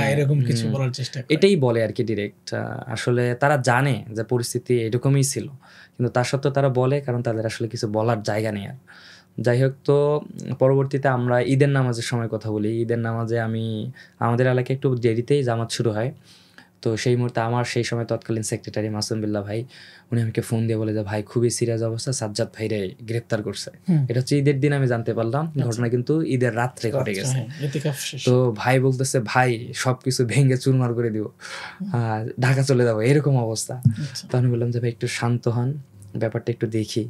এটাই বলে আর কি ডিরেক্ট। আসলে তারা জানে যে পরিস্থিতি এরকমই ছিল, কিন্তু তার সত্ত্বেও তারা বলে, কারণ তাদের আসলে কিছু বলার জায়গা নেই আর। যাই হোক, তো পরবর্তীতে আমরা ঈদের নামাজের সময় কথা বলি। ঈদের নামাজে আমাদের এলাকায় একটু দেরিতেই জামাত শুরু হয়। তো সেই মুহূর্তে আমার সেই সময় তৎকালীন সেক্রেটারি মাসুম বিল্লাহ ভাই, উনি আমাকে ফোন দিয়ে বলে যে ভাই খুবই সিরিয়াস অবস্থা, সাজ্জাদ ভাইরে গ্রেপ্তার করছে। এটা হচ্ছে ঈদের দিন আমি জানতে পারলাম, ঘটনা কিন্তু ঈদের রাত্রে ঘটে গেছে। তো ভাই বলতেছে ভাই সবকিছু ভেঙে চুরমার করে দিব, ঢাকা চলে যাবো, এরকম অবস্থা। তো আমি বললাম যে ভাই একটু শান্ত হন, ব্যাপারটা একটু দেখি।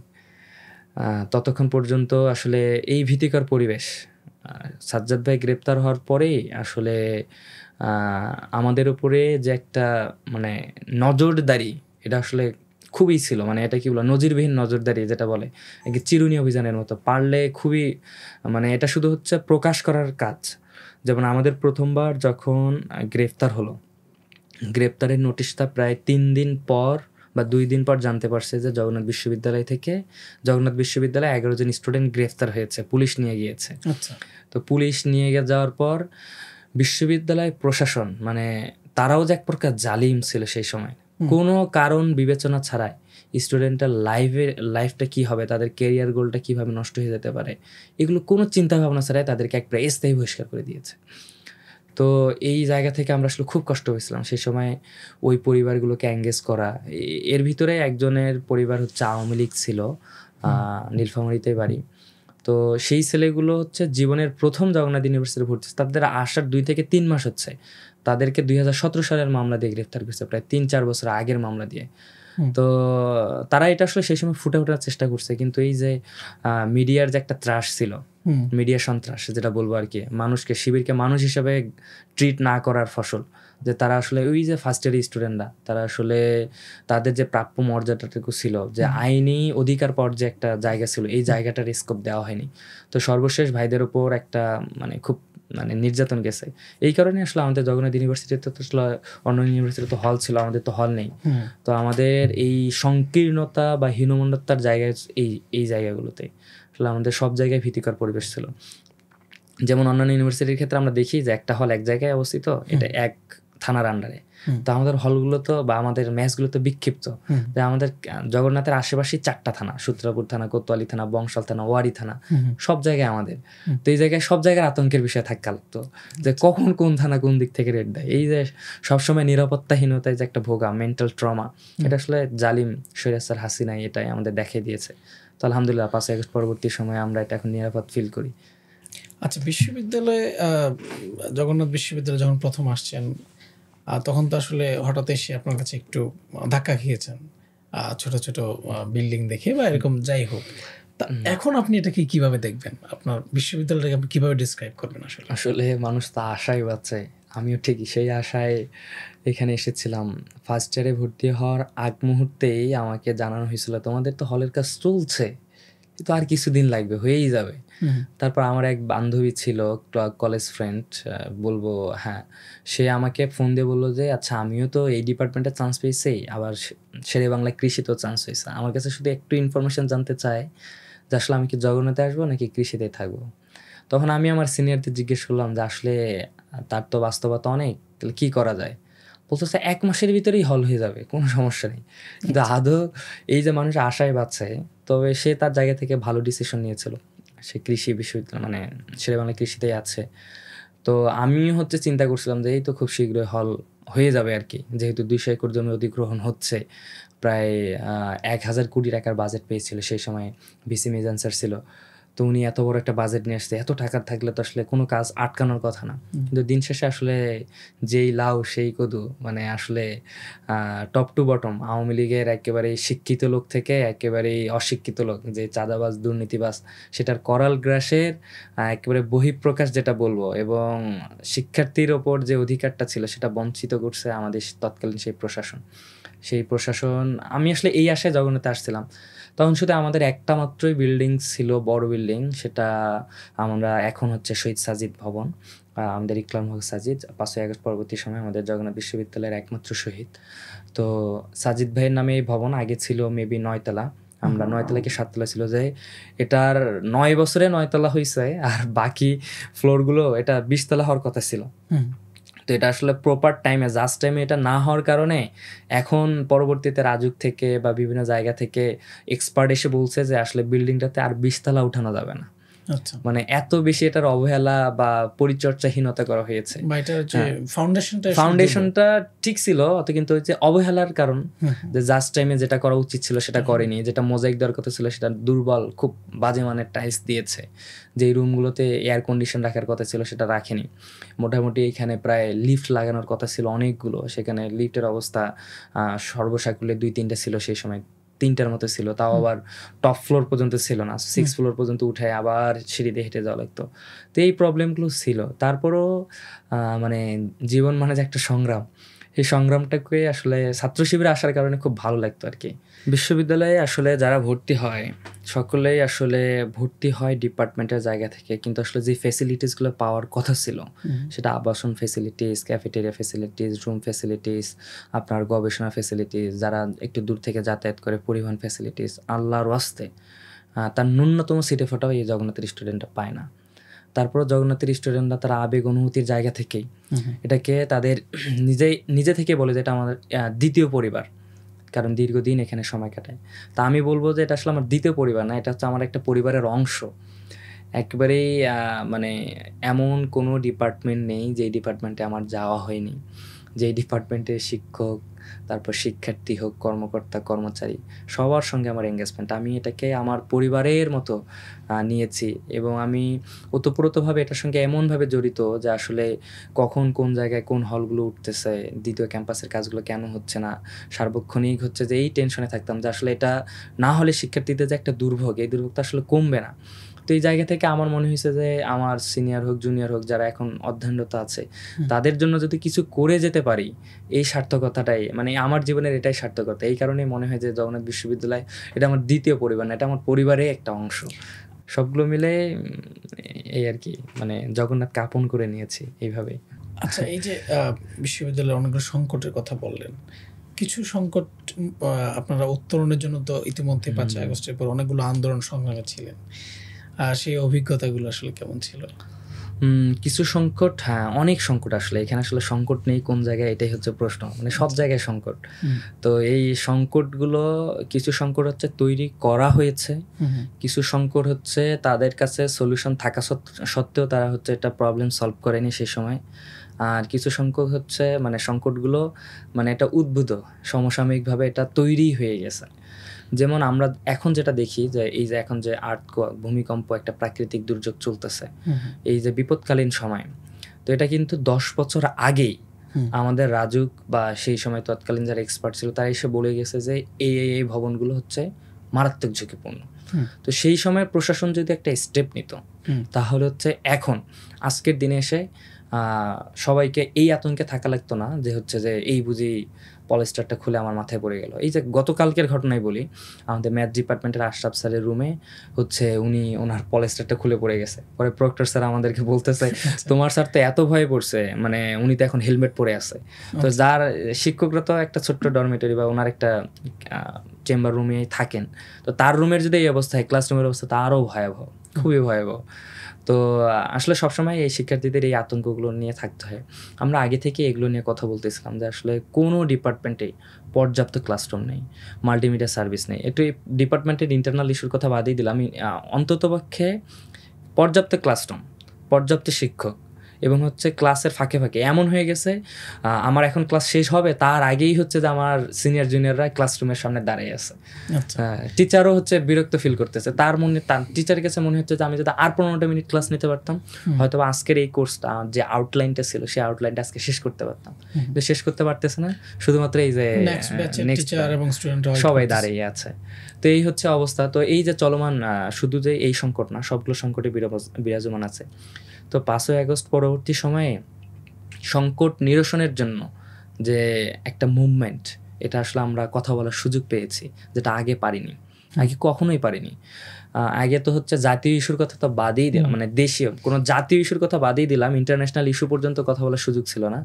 ততক্ষণ পর্যন্ত আসলে এই ভীতিকর পরিবেশ, সাজ্জাদ ভাই গ্রেপ্তার হওয়ার পরেই আসলে আমাদের উপরে যে একটা মানে নজরদারি, এটা আসলে খুবই ছিল, মানে এটা কি বলে নজিরবিহীন নজরদারি যেটা বলে, চিরুনি অভিযানের মতো। পারলে খুবই মানে এটা শুধু হচ্ছে প্রকাশ করার কাজ। যেমন আমাদের প্রথমবার যখন গ্রেপ্তার হলো, গ্রেপ্তারের নোটিশটা প্রায় 3 দিন পর বা 2 দিন পর জানতে পারছে যে জগন্নাথ বিশ্ববিদ্যালয় 11 জন স্টুডেন্ট গ্রেফতার হয়েছে, পুলিশ নিয়ে গিয়েছে। তো পুলিশ নিয়ে যাওয়ার পর বিশ্ববিদ্যালয় প্রশাসন মানে তারাও যে এক প্রকার জালিম ছিল সেই সময়, কোনো কারণ বিবেচনা ছাড়াই স্টুডেন্টের লাইফটা কি হবে, তাদের ক্যারিয়ার গোলটা কিভাবে নষ্ট হয়ে যেতে পারে, এগুলো কোনো চিন্তা ভাবনা ছাড়াই তাদেরকে একটা স্থায়ী বহিষ্কার করে দিয়েছে। তো এই জায়গা থেকে আমরা আসলে খুব কষ্ট হয়েছিলাম সেই সময় ওই পরিবারগুলোকে এঙ্গেজ করা। এর ভিতরে একজনের পরিবার হচ্ছে আওয়ামী লীগ ছিল, নীলফামারীতে বাড়ি। তো সেই ছেলেগুলো হচ্ছে জীবনের প্রথম জগন্নাথ ইউনিভার্সিটি ভর্তি, তাদের আসার 2 থেকে 3 মাস হচ্ছে, তাদেরকে 2017 সালের মামলা দিয়ে গ্রেফতার করেছে, প্রায় 3-4 বছর আগের মামলা দিয়ে। তো তারা এটা আসলে সেই সময় ফুটে ওঠার চেষ্টা করছে, কিন্তু এই যে মিডিয়ার যে একটা ত্রাস ছিল, মিডিয়া সন্ত্রাস যেটা বলবো আর কি, মানুষকে শিবিরকে মানুষ হিসেবে ট্রিট না করার ফসল, যে তারা আসলে ওই যে ফার্স্ট ইয়ার স্টুডেন্টরা, তারা আসলে তাদের যে প্রাপ্য মর্যাদাটুকু ছিল, যে আইনি অধিকার পাওয়ার যে একটা জায়গা ছিল, এই জায়গাটার স্কোপ দেওয়া হয়নি। তো সর্বশেষ ভাইদের ওপর একটা মানে খুব মানে নির্যাতন গেছে। এই কারণে আসলে আমাদের জগন্নাথ ইউনিভার্সিটিতে তো আসলে অন্য ইউনিভার্সিটিতে তো হল ছিল, আমাদের তো হল নেই। তো আমাদের এই সংকীর্ণতা বা হীনমন্যতার জায়গায় এই জায়গাগুলোতে আসলে আমাদের সব জায়গায় ভীতিকর পরিবেশ ছিল। যেমন অন্যান্য ইউনিভার্সিটির ক্ষেত্রে আমরা দেখি যে একটা হল এক জায়গায় অবস্থিত, এটা এক থানার আন্ডারে। তো আমাদের হলগুলো তো বা আমাদের ম্যাচগুলো তো বিক্ষিপ্ত, যে আমাদের জগন্নাথের আশেপাশে 4টা থানা, সূত্রাপুর থানা, কোতোয়ালি থানা, বংশাল থানা, ওয়ারি থানা, সব জায়গায় আমাদের। তো এই জায়গায় সব জায়গার আতঙ্কের বিষয় থাকা লাগতো, যে কখন কোন থানা কোন দিক থেকে রেড দেয়। এই যে সবসময় নিরাপত্তাহীনতায় যে একটা ভোগা, মেন্টাল ট্রমা, এটা আসলে জালিম স্বৈরাচার হাসিনা এটাই আমাদের দেখিয়ে দিয়েছে। তো আলহামদুলিল্লাহ 5 আগস্ট পরবর্তী সময়ে আমরা এটা এখন নিরাপদ ফিল করি। আচ্ছা, বিশ্ববিদ্যালয়ে জগন্নাথ বিশ্ববিদ্যালয়ে যখন প্রথম আসছেন, তখন তো আসলে হঠাৎ এসে আপনার কাছে একটু ধাক্কা খেয়েছেন, ছোট ছোট বিল্ডিং দেখে বা এরকম যাই হোক। এখন আপনি এটাকে কিভাবে দেখবেন, আপনার বিশ্ববিদ্যালয়টাকে আপনি কিভাবে ডিসক্রাইব করবেন? আসলে মানুষ তো আশাই পাচ্ছে, আমিও ঠিকই সেই আশায় এখানে এসেছিলাম। ফার্স্ট ইয়ারে ভর্তি হওয়ার আগ মুহূর্তেই আমাকে জানানো হয়েছিল তোমাদের তো হলের কাজ চলছে, কিন্তু আর কিছুদিন লাগবে, হয়েই যাবে। তারপর আমার এক বান্ধবী ছিল, কলেজ ফ্রেন্ড বলবো, হ্যাঁ, সে আমাকে ফোন দিয়ে বললো যে আচ্ছা আমিও তো এই ডিপার্টমেন্টে চান্স পেয়েছি, আবার শেরে বাংলা কৃষিতেও চান্স হয়েছে, আমার কাছে শুধু একটু ইনফরমেশন জানতে চায় যে আসলে আমি কি জগন্নাথে আসবো নাকি কৃষিতে থাকবো। তখন আমি আমার সিনিয়রদের জিজ্ঞেস করলাম যে আসলে তার তো বাস্তবতা অনেক, তাহলে কী করা যায়। বলতেছে 1 মাসের ভিতরেই হল হয়ে যাবে, কোনো সমস্যা নেই। কিন্তু আদৌ এই যে মানুষ আশায় বাঁচে, তবে সে তার জায়গা থেকে ভালো ডিসিশন নিয়েছিল, সে কৃষি বিশ্ববিদ্যালয় মানে শেরেবাংলা কৃষিতেই আছে। তো আমি হচ্ছে চিন্তা করছিলাম যে এই তো খুব শীঘ্রই হল হয়ে যাবে আর কি, যেহেতু 200 একর জমি অধিগ্রহণ হচ্ছে, প্রায় 1000 কোটি টাকার বাজেট পেয়েছিল সেই সময়, ভিসি মিজান স্যার ছিল। তো উনি এত বড় একটা বাজেট নিয়ে আসছে, এত টাকা থাকলে তো আসলে কোনো কাজ আটকানোর কথা না। কিন্তু দিন শেষে আসলে যেই লাউ সেই কদু, মানে আসলে টপ টু বটম আওয়ামী লীগের একেবারেই শিক্ষিত লোক থেকে একেবারেই অশিক্ষিত লোক, যে চাঁদাবাজ দুর্নীতিবাজ, সেটার করাল গ্রাসের একেবারে বহিঃপ্রকাশ যেটা বলবো, এবং শিক্ষার্থীর ওপর যে অধিকারটা ছিল সেটা বঞ্চিত করছে আমাদের তৎকালীন সেই প্রশাসন। আমি আসলে এই আশায় জগন্নাথে আসছিলাম। তখন শুধু আমাদের একটা মাত্রই বিল্ডিং ছিল, বড় বিল্ডিং, সেটা আমরা এখন হচ্ছে শহীদ সাজিদ ভবন, আমাদের ইকরাম হক সাজিদ 5ই আগস্ট পরবর্তী সময় আমাদের জগন্নাথ বিশ্ববিদ্যালয়ের একমাত্র শহীদ। তো সাজিদ ভাইয়ের নামে এই ভবন আগে ছিল মেবি 9 তলা, আমরা 9 তলা কি 7 তলা ছিল, যে এটার 9 বছরে 9 তলা হয়েছে, আর বাকি ফ্লোরগুলো এটা 20 তলা হওয়ার কথা ছিল। তো এটা আসলে প্রপার টাইমে, জাস্ট টাইমে এটা না হওয়ার কারণে এখন পরবর্তীতে রাজুক থেকে বা বিভিন্ন জায়গা থেকে এক্সপার্ট এসে বলছে যে আসলে বিল্ডিংটাতে আর 20 তলা উঠানো যাবে না। আচ্ছা, মানে এত বেশি এটার অবহেলা বা পরিচর্যাহীনতা করা হয়েছে। ফাউন্ডেশনটা ঠিক ছিল, অত কিন্তু হচ্ছে অবহেলার কারণ, যে জাস্ট টাইমে যেটা করা উচিত ছিল সেটা করেনি, যেটা মোজাইক দেওয়ার কথা ছিল সেটা দুর্বল, খুব বাজে মানের টাইলস দিয়েছে, যে রুমগুলোতে এয়ার কন্ডিশন রাখার কথা ছিল সেটা রাখেনি। মোটামুটি এখানে প্রায় লিফট লাগানোর কথা ছিল অনেকগুলো, সেখানে লিফটের অবস্থা সর্বসাকুল্যে 2-3টা ছিল, সেই সময় 3টার মতো ছিল, তাও আবার টপ ফ্লোর পর্যন্ত ছিল না, 6 ফ্লোর পর্যন্ত উঠে আবার সিঁড়ি দিয়ে হেঁটে যাওয়া লাগতো। তো এই প্রবলেমগুলো ছিল। তারপরও মানে জীবন মানে যে একটা সংগ্রাম, এই সংগ্রামটাকে আসলে ছাত্র শিবিরে আসার কারণে খুব ভালো লাগতো আর কি। বিশ্ববিদ্যালয়ে আসলে যারা ভর্তি হয় সকলেই আসলে ভর্তি হয় ডিপার্টমেন্টের জায়গা থেকে, কিন্তু আসলে যে ফেসিলিটিসগুলো পাওয়ার কথা ছিল, সেটা আবাসন facilities, cafeteria facilities, room facilities, আপনার গবেষণা ফেসিলিটিস, যারা একটু দূর থেকে যাতায়াত করে পরিবহন ফেসিলিটিস, আল্লাহর ওয়াস্তে তার ন্যূনতম সিটে ফোটাও এই জগন্নাথের স্টুডেন্টরা পায় না। তারপর জগন্নাথের স্টুডেন্টরা তারা আবেগ অনুভূতির জায়গা থেকেই এটাকে তাদের নিজে থেকে বলে যে এটা আমাদের দ্বিতীয় পরিবার, কারণ দীর্ঘদিন এখানে সময় কাটায়। তা আমি বলবো যে এটা আসলে আমার দ্বিতীয় পরিবার না, এটা হচ্ছে আমার একটা পরিবারের অংশ। একেবারেই মানে এমন কোনো ডিপার্টমেন্ট নেই যেই ডিপার্টমেন্টে আমার যাওয়া হয়নি, যেই ডিপার্টমেন্টের শিক্ষক, তারপর শিক্ষার্থী হোক, কর্মকর্তা, কর্মচারী, সবার সঙ্গে আমার এঙ্গেজমেন্ট, আমি এটাকে আমার পরিবারের মতো নিয়েছি। এবং আমি ওতপ্রোতভাবে এটার সঙ্গে এমনভাবে জড়িত যে আসলে কখন কোন জায়গায় কোন হলগুলো উঠতেছে, দ্বিতীয় ক্যাম্পাসের কাজগুলো কেন হচ্ছে না, সার্বক্ষণিক হচ্ছে যে এই টেনশনে থাকতাম যে আসলে এটা না হলে শিক্ষার্থীদের যে একটা দুর্ভোগ, এই দুর্ভোগটা আসলে কমবে না। তো এই জায়গা থেকে আমার মনে হয়েছে যে আমার সিনিয়র হোক, জুনিয়র হোক, যারা এখন অধ্যয়নরত আছে, তাদের জন্য যদি কিছু করে যেতে পারি, এই সার্থকতাটাই, মানে আমার জীবনের এটাই সার্থকতা। এই কারণেই মনে হয় যে জগন্নাথ বিশ্ববিদ্যালয় এটা আমার দ্বিতীয় পরিবার না, এটা আমার পরিবারের একটা অংশ। সবগুলো মিলে এই আর কি, মানে জগন্নাথকে আপন করে নিয়েছি এইভাবেই। আচ্ছা, এই যে বিশ্ববিদ্যালয়ের অনেকগুলো সংকটের কথা বললেন, কিছু সংকট আপনারা উত্তরণের জন্য তো ইতিমধ্যে 5ই আগস্টের পর অনেকগুলো আন্দোলন সংগ্রামে ছিলেন, সেই অভিজ্ঞতাগুলো আসলে কেমন ছিল? কিছু সংকট, হ্যাঁ অনেক সংকট, আসলে এখানে আসলে সংকট নেই কোন জায়গায়, এটাই হচ্ছে প্রশ্ন, মানে সব জায়গায় সংকট। তো এই সংকটগুলো, কিছু সংকট হচ্ছে তৈরি করা হয়েছে, কিছু সংকট হচ্ছে তাদের কাছে সলিউশন থাকা সত্ত্বেও তারা হচ্ছে এটা প্রবলেম সলভ করেনি সেই সময়। আর কিছু সংকট হচ্ছে মানে সংকটগুলো মানে এটা উদ্ভূত, সমসাময়িকভাবে এটা তৈরি হয়ে গেছে। যেমন আমরা এখন যেটা দেখি যে এই যে এখন যে ভূমিকম্প, একটা প্রাকৃতিক দুর্যোগ চলতেছে, এই যে বিপদকালীন সময়, তো এটা কিন্তু 10 বছর আগেই আমাদের রাজুক বা সেই সময় তৎকালীন যারা এক্সপার্ট ছিল তারা এসে বলে গেছে যে এই ভবনগুলো হচ্ছে মারাত্মক ঝুঁকিপূর্ণ। তো সেই সময় প্রশাসন যদি একটা স্টেপ নিত, তাহলে হচ্ছে এখন আজকের দিনে এসে সবাইকে এই আতঙ্কে থাকা লাগতো না যে হচ্ছে যে এই বুঝি পলিস্টারটা খুলে আমার মাথায় পড়ে গেল। এই যে গতকালকের ঘটনাই বলি, আমাদের ম্যাথ ডিপার্টমেন্টের আশরাফ স্যারের রুমে হচ্ছে উনি ওনার পলিস্টারটা খুলে পড়ে গেছে। পরে প্রক্টর স্যার আমাদেরকে বলতেছে তোমার স্যার তো এত ভয় পড়ছে, মানে উনি তো এখন হেলমেট পরে আছে। তো যার শিক্ষকরা তো একটা ছোট্ট ডরমিটরি বা ওনার একটা চেম্বার রুমে থাকেন, তো তার রুমের যদি এই অবস্থা হয়, ক্লাসরুমের অবস্থা তো আরও ভয়াবহ, খুবই ভয়াবহ। তো আসলে সবসময় এই শিক্ষার্থীদের এই আতঙ্কগুলো নিয়ে থাকতে হয়। আমরা আগে থেকে এগুলো নিয়ে কথা বলতেছিলাম যে আসলে কোনো ডিপার্টমেন্টেই পর্যাপ্ত ক্লাসরুম নেই, মাল্টিমিডিয়া সার্ভিস নেই। একটু এই ডিপার্টমেন্টের ইন্টারনাল ইস্যুর কথা বাদেই দিলাম, অন্ততপক্ষে পর্যাপ্ত ক্লাসরুম, পর্যাপ্ত শিক্ষক এবং হচ্ছে ক্লাসের ফাঁকে ফাঁকে এমন হয়ে গেছে আমার এখন ক্লাস শেষ হবে তার আগেই হচ্ছে যে আমার সিনিয়র জুনিয়ররা ক্লাসরুমের সামনে দাঁড়িয়ে আছে। টিচারও হচ্ছে বিরক্ত ফিল করতেছে, তার টিচারের কাছে মনে হচ্ছে যে আমি যদি আর 15 মিনিট ক্লাস নিতে পারতাম হয়তো আজকের এই কোর্সটা যে আউটলাইনটা ছিল সেই আউটলাইনটা আজকে শেষ করতে পারতাম, কিন্তু শেষ করতে পারতেছে না, শুধুমাত্র এই যে সবাই দাঁড়িয়ে আছে। তো এই হচ্ছে অবস্থা। তো এই যে চলমান, শুধু যে এই সংকট না, সবগুলো সংকটে বিরাজমান আছে। তো 5ই আগস্ট পরবর্তী সময়ে সংকট নিরসনের জন্য যে একটা মুভমেন্ট, এটা আসলে আমরা কথা বলার সুযোগ পেয়েছি, যেটা আগে পারিনি, আগে কখনোই পারিনি। আগে তো হচ্ছে জাতীয় ইস্যুর কথা তো বাদেই দিলাম, মানে দেশীয় কোনো জাতীয় ইস্যুর কথা বাদেই দিলাম, ইন্টারন্যাশনাল ইস্যু পর্যন্ত কথা বলার সুযোগ ছিল না।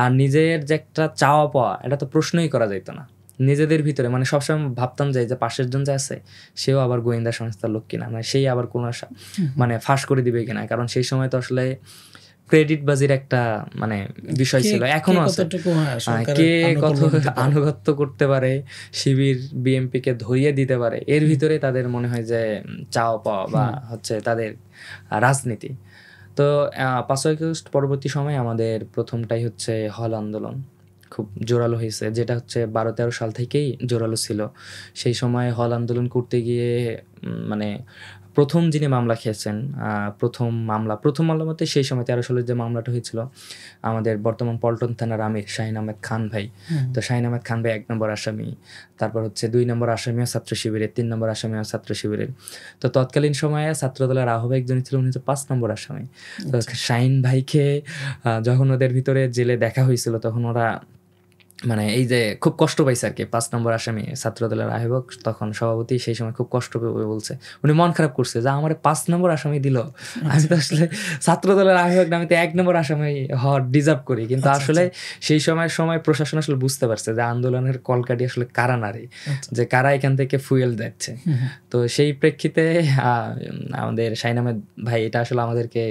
আর নিজের যে একটা চাওয়া পাওয়া, এটা তো প্রশ্নই করা যেত না নিজেদের ভিতরে। মানে সবসময় ভাবতাম যে পাশের জন যে আছে সেও আবার গোয়েন্দা সংস্থার লোক কিনা, মানে সেই আবার কোনো মানে ফাঁস করে দিবে কিনা, কারণ সেই সময় তো আসলে ক্রেডিট বাজির একটা মানে বিষয় ছিল, এখনো আছে, কে কত আনুগত্য করতে পারে, শিবির বিএমপি কে ধরিয়ে দিতে পারে, এর ভিতরে তাদের মনে হয় যে চাওয়া পাওয়া বা হচ্ছে তাদের রাজনীতি। তো 5ই আগস্ট পরবর্তী সময় আমাদের প্রথমটাই হচ্ছে হল আন্দোলন খুব জোরালো হয়েছে, যেটা হচ্ছে 12-13 সাল থেকেই জোরালো ছিল। সেই সময় হল আন্দোলন করতে গিয়ে মানে প্রথম যিনি মামলা খেয়েছেন, প্রথম মামলা মধ্যে সেই সময় 13 সালের যে মামলাটা হয়েছিল, আমাদের বর্তমান পল্টন থানার আমির শাহিন আহমেদ খান ভাই। তো শাহিন আহমেদ খান ভাই 1 নম্বর আসামি, তারপর হচ্ছে 2 নম্বর আসামিও ছাত্র শিবিরের, 3 নম্বর আসামিও ছাত্র শিবিরের। তো তৎকালীন সময়ে ছাত্রদলের আহ্বায়ক যিনি ছিলেন উনি হচ্ছে 5 নম্বর আসামি। তো শাহিন ভাইকে যখন ওদের ভিতরে জেলে দেখা হয়েছিল তখন ওরা মানে এই যে খুব কষ্ট পাইছে আর কি। 5 নম্বর আসামি ছাত্রদলের আহ্বায়ক, তখন সভাপতি, সেই সময় খুব কষ্ট পেয়ে বলছে, উনি মন খারাপ করছে যে আমার 5 নম্বর আসামি দিল, আমি তো আসলে ছাত্রদলের আহ্বায়ক না, আমি তো 1 নম্বর আসামি হওয়ার ডিজার্ভ করি। কিন্তু আসলে সেই সময় প্রশাসন আসলে বুঝতে পারছে যে আন্দোলনের কলকাঠি আসলে কারা নারী, যে কারা এখান থেকে ফুয়েল দিচ্ছে। তো সেই প্রেক্ষিতে আমাদের শাহিন আহমেদ ভাই এটা আসলে আমাদেরকে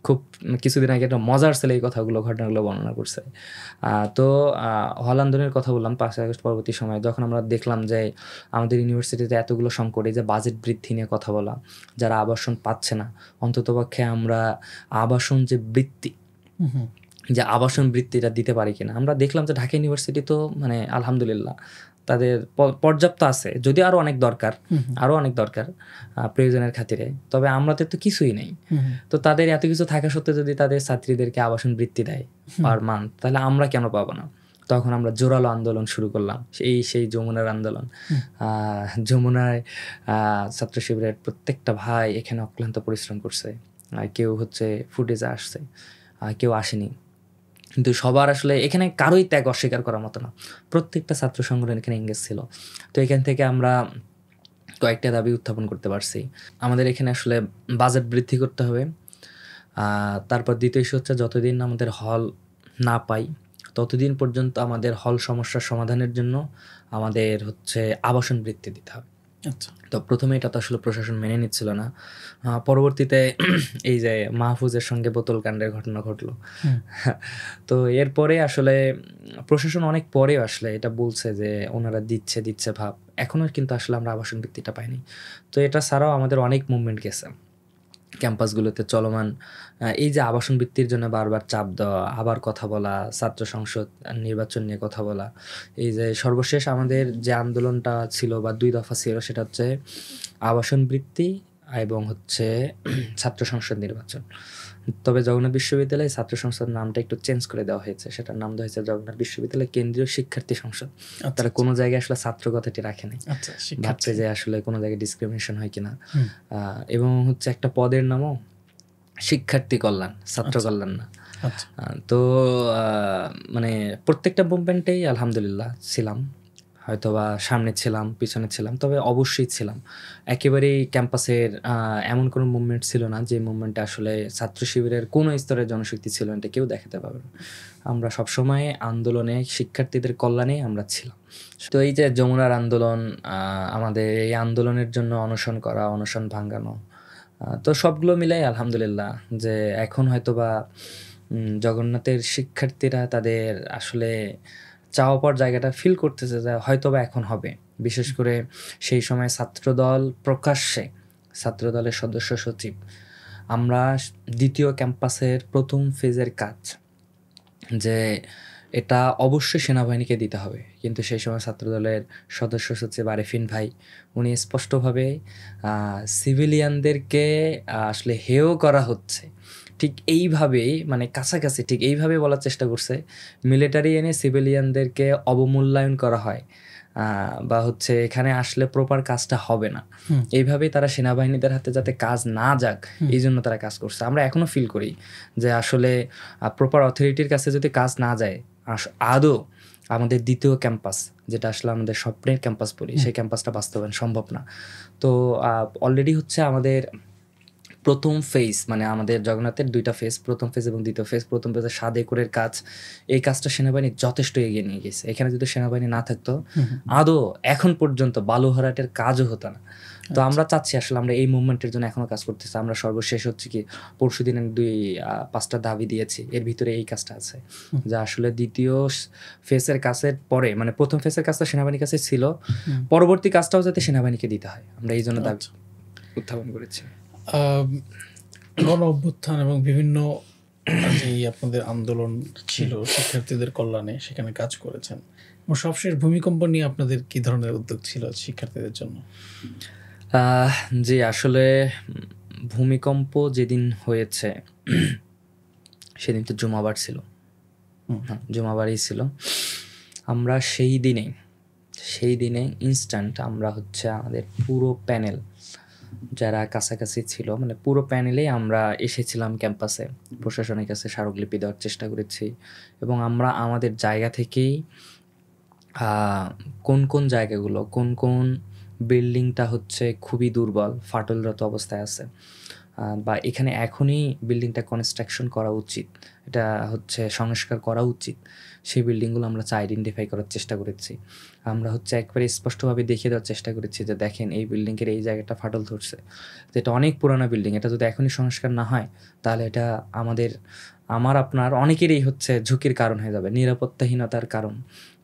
খুব কিছুদিন আগে একটা মজার ছেলে এই ঘটনাগুলো বর্ণনা করছে। তো হল আন্দোলনের কথা বললাম 5ই আগস্ট পরবর্তী সময়, যখন আমরা দেখলাম যে আমাদের ইউনিভার্সিটিতে এতগুলো সংকট, এই যে বাজেট বৃদ্ধি নিয়ে কথা বলা, যারা আবাসন পাচ্ছে না, অন্ততপক্ষে আমরা আবাসন যে বৃত্তি, যে আবাসন বৃত্তিটা দিতে পারি কিনা। আমরা দেখলাম যে ঢাকা ইউনিভার্সিটি তো মানে আলহামদুলিল্লাহ তাদের পর্যাপ্ত আছে, যদিও আরো অনেক দরকার প্রয়োজনের খাতিরে, তবে আমাদের তো কিছুই নেই। তো তাদের এত কিছু থাকা সত্ত্বেও যদি তাদের ছাত্রীদেরকে আবাসন বৃত্তি দেয় পার মান্থ, তাহলে আমরা কেন পাবো না? তখন আমরা জোরালো আন্দোলন শুরু করলাম, সেই যমুনার আন্দোলন। যমুনায় ছাত্র শিবিরের প্রত্যেকটা ভাই এখানে অক্লান্ত পরিশ্রম করছে, কেউ হচ্ছে ফুটেজে আসছে, কেউ আসেনি, কিন্তু সবার আসলে এখানে কারোই ত্যাগ অস্বীকার করার মতো না, প্রত্যেকটা ছাত্র সংগঠন এখানে এঙ্গেজ ছিল। তো এখান থেকে আমরা কয়েকটা দাবি উত্থাপন করতে পারছি। আমাদের এখানে আসলে বাজেট বৃদ্ধি করতে হবে। তারপর দ্বিতীয় ইস্যু হচ্ছে যতদিন আমাদের হল না পাই ততদিন পর্যন্ত আমাদের হল সমস্যার সমাধানের জন্য আমাদের হচ্ছে আবাসন বৃত্তি দিতে হবে। তো প্রথমে এটা তো আসলে প্রশাসন মেনে নিচ্ছিল না। পরবর্তীতে এই যে মাহফুজের সঙ্গে বোতল কাণ্ডের ঘটনা ঘটলো, তো এরপরে আসলে প্রশাসন অনেক পরে আসলে এটা বলছে যে ওনারা দিচ্ছে ভাব, এখনও কিন্তু আসলে আমরা আবাসন বৃত্তিটা পাইনি। তো এটা ছাড়াও আমাদের অনেক মুভমেন্ট গেছে ক্যাম্পাসগুলোতে চলমান, এই যে আবাসন বৃত্তির জন্য বারবার চাপ দেওয়া, আবার কথা বলা, ছাত্র সংসদ নির্বাচন নিয়ে কথা বলা। এই যে সর্বশেষ আমাদের যে আন্দোলনটা ছিল বা 2 দফা ছিল, সেটা হচ্ছে আবাসন বৃত্তি এবং হচ্ছে ছাত্র সংসদ নির্বাচন। তবে জগন্নাথ বিশ্ববিদ্যালয়ে ছাত্র সংসদ নামটা একটু চেঞ্জ করে দেওয়া হয়েছে, সেটার নাম দেওয়া হয়েছে জগন্নাথ বিশ্ববিদ্যালয় কেন্দ্রীয় শিক্ষার্থী সংসদ। তারা কোনো জায়গায় আসলে ছাত্র কথাটি রাখেনি, ভাবছে যে আসলে কোনো জায়গায় ডিসক্রিমিনেশন হয় কিনা। এবং হচ্ছে একটা পদের নামও শিক্ষার্থী কল্যাণ, ছাত্র কল্যাণ না। আচ্ছা। তো মানে প্রত্যেকটা মুভমেন্টেই আলহামদুলিল্লাহ ছিলাম, হয়তোবা সামনে ছিলাম, পিছনে ছিলাম, তবে অবশ্যই ছিলাম। একেবারেই ক্যাম্পাসের এমন কোনো মুভমেন্ট ছিল না যে মুভমেন্টে আসলে ছাত্র শিবিরের কোনো স্তরের জনশক্তি ছিল না, এটা কেউ দেখাতে পারবে না। আমরা সবসময় আন্দোলনে, শিক্ষার্থীদের কল্যাণে আমরা ছিলাম। তো এই যে যমুনার আন্দোলন, আমাদের এই আন্দোলনের জন্য অনশন করা, অনশন ভাঙানো, তো সবগুলো মিলাই আলহামদুলিল্লাহ যে এখন হয়তোবা জগন্নাথের শিক্ষার্থীরা তাদের আসলে চাওয়া পাওয়ার জায়গাটা ফিল করতেছে যে হয়তোবা এখন হবে। বিশেষ করে সেই সময় ছাত্রদল প্রকাশ্যে, ছাত্রদলের সদস্য সচিব, আমরা দ্বিতীয় ক্যাম্পাসের প্রথম ফেজের কাজ যে এটা অবশ্যই সেনাবাহিনীকে দিতে হবে, কিন্তু সেই সময় ছাত্রদলের সদস্য সচিব আরেফিন ভাই উনি স্পষ্টভাবে সিভিলিয়ানদেরকে আসলে হেয় করা হচ্ছে, ঠিক এইভাবেই মানে কাছাকাছি ঠিক এইভাবে বলার চেষ্টা করছে, মিলিটারি এনে সিভিলিয়ানদেরকে অবমূল্যায়ন করা হয়, বা হচ্ছে এখানে আসলে প্রপার কাজটা হবে না, এইভাবেই তারা সেনাবাহিনীদের হাতে যাতে কাজ না যাক এই জন্য তারা কাজ করছে। আমরা এখনো ফিল করি যে আসলে প্রপার অথরিটির কাছে যদি কাজ না যায় আদৌ আমাদের দ্বিতীয় ক্যাম্পাস, যেটা আসলে আমাদের স্বপ্নের ক্যাম্পাস বলি, সেই ক্যাম্পাসটা বাস্তবায়ন সম্ভব না। তো অলরেডি হচ্ছে আমাদের প্রথম ফেজ, মানে আমাদের জগন্নাথের দুইটা ফেজ, প্রথম ফেজ এবং দ্বিতীয় ফেজ। প্রথম ফেজে 7 একরের কাজ, এই কাজটা সেনাবাহিনী যথেষ্ট এগিয়ে নিয়ে গেছে। এখানে যদি সেনাবাহিনী না থাকতো আদৌ এখন পর্যন্ত বালুহারাটের কাজও হতো না। তো আমরা চাচ্ছি আসলে, আমরা এই মুভমেন্টের জন্য এখনো কাজ করতেছি। আমরা সর্বশেষ হচ্ছে কি পরশু দিনের 5টা দাবি দিয়েছি, এর ভিতরে এই কাজটা আছে, যা আসলে দ্বিতীয় ফেজের কাজের পরে, মানে প্রথম ফেজের কাজটা সেনাবাহিনীর কাছে ছিল, পরবর্তী কাজটাও যাতে সেনাবাহিনীকে দিতে হয়, আমরা এই জন্য দাবি উত্থাপন করেছি। গণ অভ্যুত্থান এবং বিভিন্ন যে আপনাদের আন্দোলন ছিল শিক্ষার্থীদের কল্যাণে, সেখানে কাজ করেছেন, এবং সবশেষ ভূমিকম্প নিয়ে আপনাদের কি ধরনের উদ্যোগ ছিল শিক্ষার্থীদের জন্য? জি, আসলে ভূমিকম্প যেদিন হয়েছে সেদিন তো জুমাবার ছিল, জুমাবারই ছিল। আমরা সেই দিনে ইনস্ট্যান্ট আমরা হচ্ছে আমাদের পুরো প্যানেল যারা কাছাকাছি ছিল, মানে পুরো প্যানেলেই আমরা এসেছিলাম ক্যাম্পাসে, প্রশাসনের কাছে স্মারকলিপি দেওয়ার চেষ্টা করেছি, এবং আমরা আমাদের জায়গা থেকেই কোন জায়গাগুলো, কোন বিল্ডিংটা হচ্ছে খুবই দুর্বল, ফাটলরত অবস্থায় আছে, বা এখানে এখনই বিল্ডিংটা কনস্ট্রাকশন করা উচিত, এটা হচ্ছে সংস্কার করা উচিত, সেই বিল্ডিংগুলো আমরা আইডেন্টিফাই করার চেষ্টা করেছি। আমরা হচ্ছে একবারে স্পষ্টভাবে দেখিয়ে দেওয়ার চেষ্টা করেছি যে দেখেন এই বিল্ডিংয়ের এই জায়গাটা ফাটল ধরছে, যেটা অনেক পুরানো বিল্ডিং, এটা যদি এখনই সংস্কার না হয় তাহলে এটা আমার আপনার অনেকেরই হচ্ছে ঝুঁকির কারণ হয়ে যাবে, নিরাপত্তাহীনতার কারণ।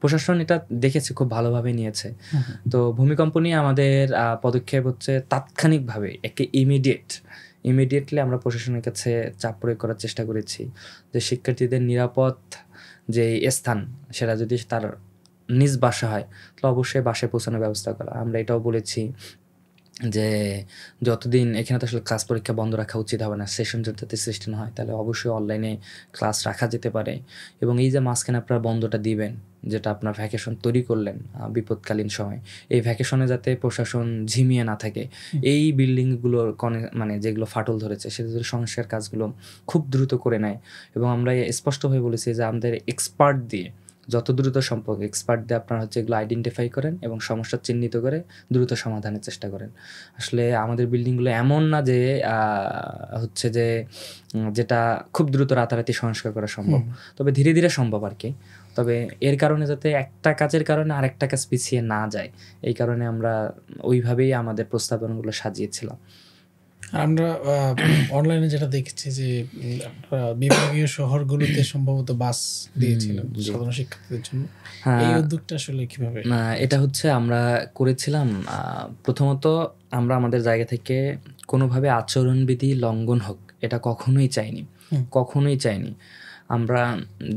প্রশাসন এটা দেখেছে, খুব ভালোভাবে নিয়েছে। তো ভূমিকম্প নিয়ে আমাদের পদক্ষেপ হচ্ছে তাৎক্ষণিকভাবে ইমিডিয়েটলি আমরা প্রশাসনের কাছে চাপ প্রয়োগ করার চেষ্টা করেছি যে শিক্ষার্থীদের নিরাপদ যে স্থান, সেটা যদি তার নিজ বাসা হয় তাহলে অবশ্যই বাসায় পৌঁছানোর ব্যবস্থা করা। আমরা এটাও বলেছি যে যতদিন এখানে তো আসলে ক্লাস পরীক্ষা বন্ধ রাখা উচিত হবে না, সেশন যাতে সৃষ্টি না হয়, তাহলে অবশ্যই অনলাইনে ক্লাস রাখা যেতে পারে। এবং এই যে মাঝখানে আপনারা বন্ধটা দিবেন, যেটা আপনার ভ্যাকেশন তৈরি করলেন বিপদকালীন সময়, এই ভ্যাকেশনে যাতে প্রশাসন ঝিমিয়ে না থাকে, এই বিল্ডিংগুলোর মানে যেগুলো ফাটল ধরেছে সেগুলোর সংস্কার কাজগুলো খুব দ্রুত করে নেয়। এবং আমরা স্পষ্টভাবে বলেছি যে আমাদের এক্সপার্ট দিয়ে যত দ্রুত সম্ভব এক্সপার্ট দিয়ে আপনারা হচ্ছে এগুলো আইডেন্টিফাই করেন এবং সমস্যা চিহ্নিত করে দ্রুত সমাধানের চেষ্টা করেন। আসলে আমাদের বিল্ডিংগুলো এমন না যে হচ্ছে যে যেটা খুব দ্রুত রাতারাতি সংস্কার করা সম্ভব, তবে ধীরে ধীরে সম্ভব আর কি। তবে এর কারণে যাতে একটা কাজের কারণে আরেকটা কাজ পিছিয়ে না যায়, এই কারণে আমরা ওইভাবেই আমাদের প্রস্তাবনাগুলো সাজিয়েছিলাম। আমরা অনলাইনে যেটা দেখেছি যে বিভাগীয় শহরগুলোতে সম্ভবত বাস দিয়েছিলেন সাধারণ শিক্ষার্থীদের জন্য, এই উদ্যোগটা আসলে কিভাবে? এটা হচ্ছে আমরা করেছিলাম, প্রথমত আমরা আমাদের জায়গা থেকে কোনোভাবে আচরণবিধি লঙ্ঘন হোক এটা কখনোই চাইনি। আমরা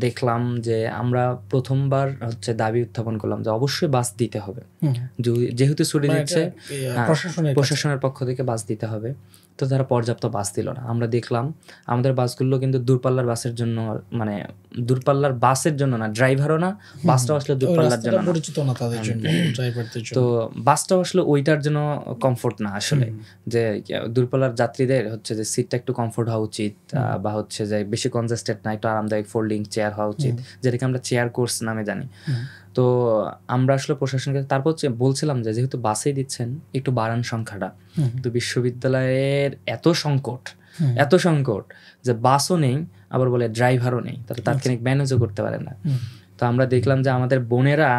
দেখলাম যে আমরা প্রথমবার হচ্ছে দাবি উত্থাপন করলাম যে অবশ্যই বাস দিতে হবে, যেহেতু ছুটি দিচ্ছে প্রশাসনের পক্ষ থেকে বাস দিতে হবে। তো তারা পর্যাপ্ত বাস দিল না। আমরা দেখলাম আমাদের বাসগুলো কিন্তু দূরপাল্লার বাসের জন্য, মানে দূরপাল্লার বাসের জন্য না, ড্রাইভারও না, বাসটাও আসলে দূরপাল্লার জন্য না, পরিচিত না তাদের জন্য, ড্রাইভারদের জন্য। তো বাসটাও আসলে ওইটার জন্য কমফোর্ট না আসলে, যে দূরপাল্লার যাত্রীদের হচ্ছে যে সিটটা একটু কমফোর্ট হওয়া উচিত, বা হচ্ছে যে বেশি কনজেস্টেড না, একটু আরামদায়ক ফোল্ডিং চেয়ার হওয়া উচিত, যেটাকে আমরা চেয়ার কোর্স নামে জানি। তো আমরা আসলে প্রশাসনকে তারপর বলছিলাম যে যেহেতু বাসেই দিচ্ছেন একটু বাড়ান সংখ্যাটা, তো বিশ্ববিদ্যালয়ের এত সংকট যে বাসও নেই, আবার বলে ড্রাইভারও নেই, তাহলে তাৎক্ষণিক ম্যানেজও করতে পারে না। তো আমরা দেখলাম যে আমাদের বোনেরা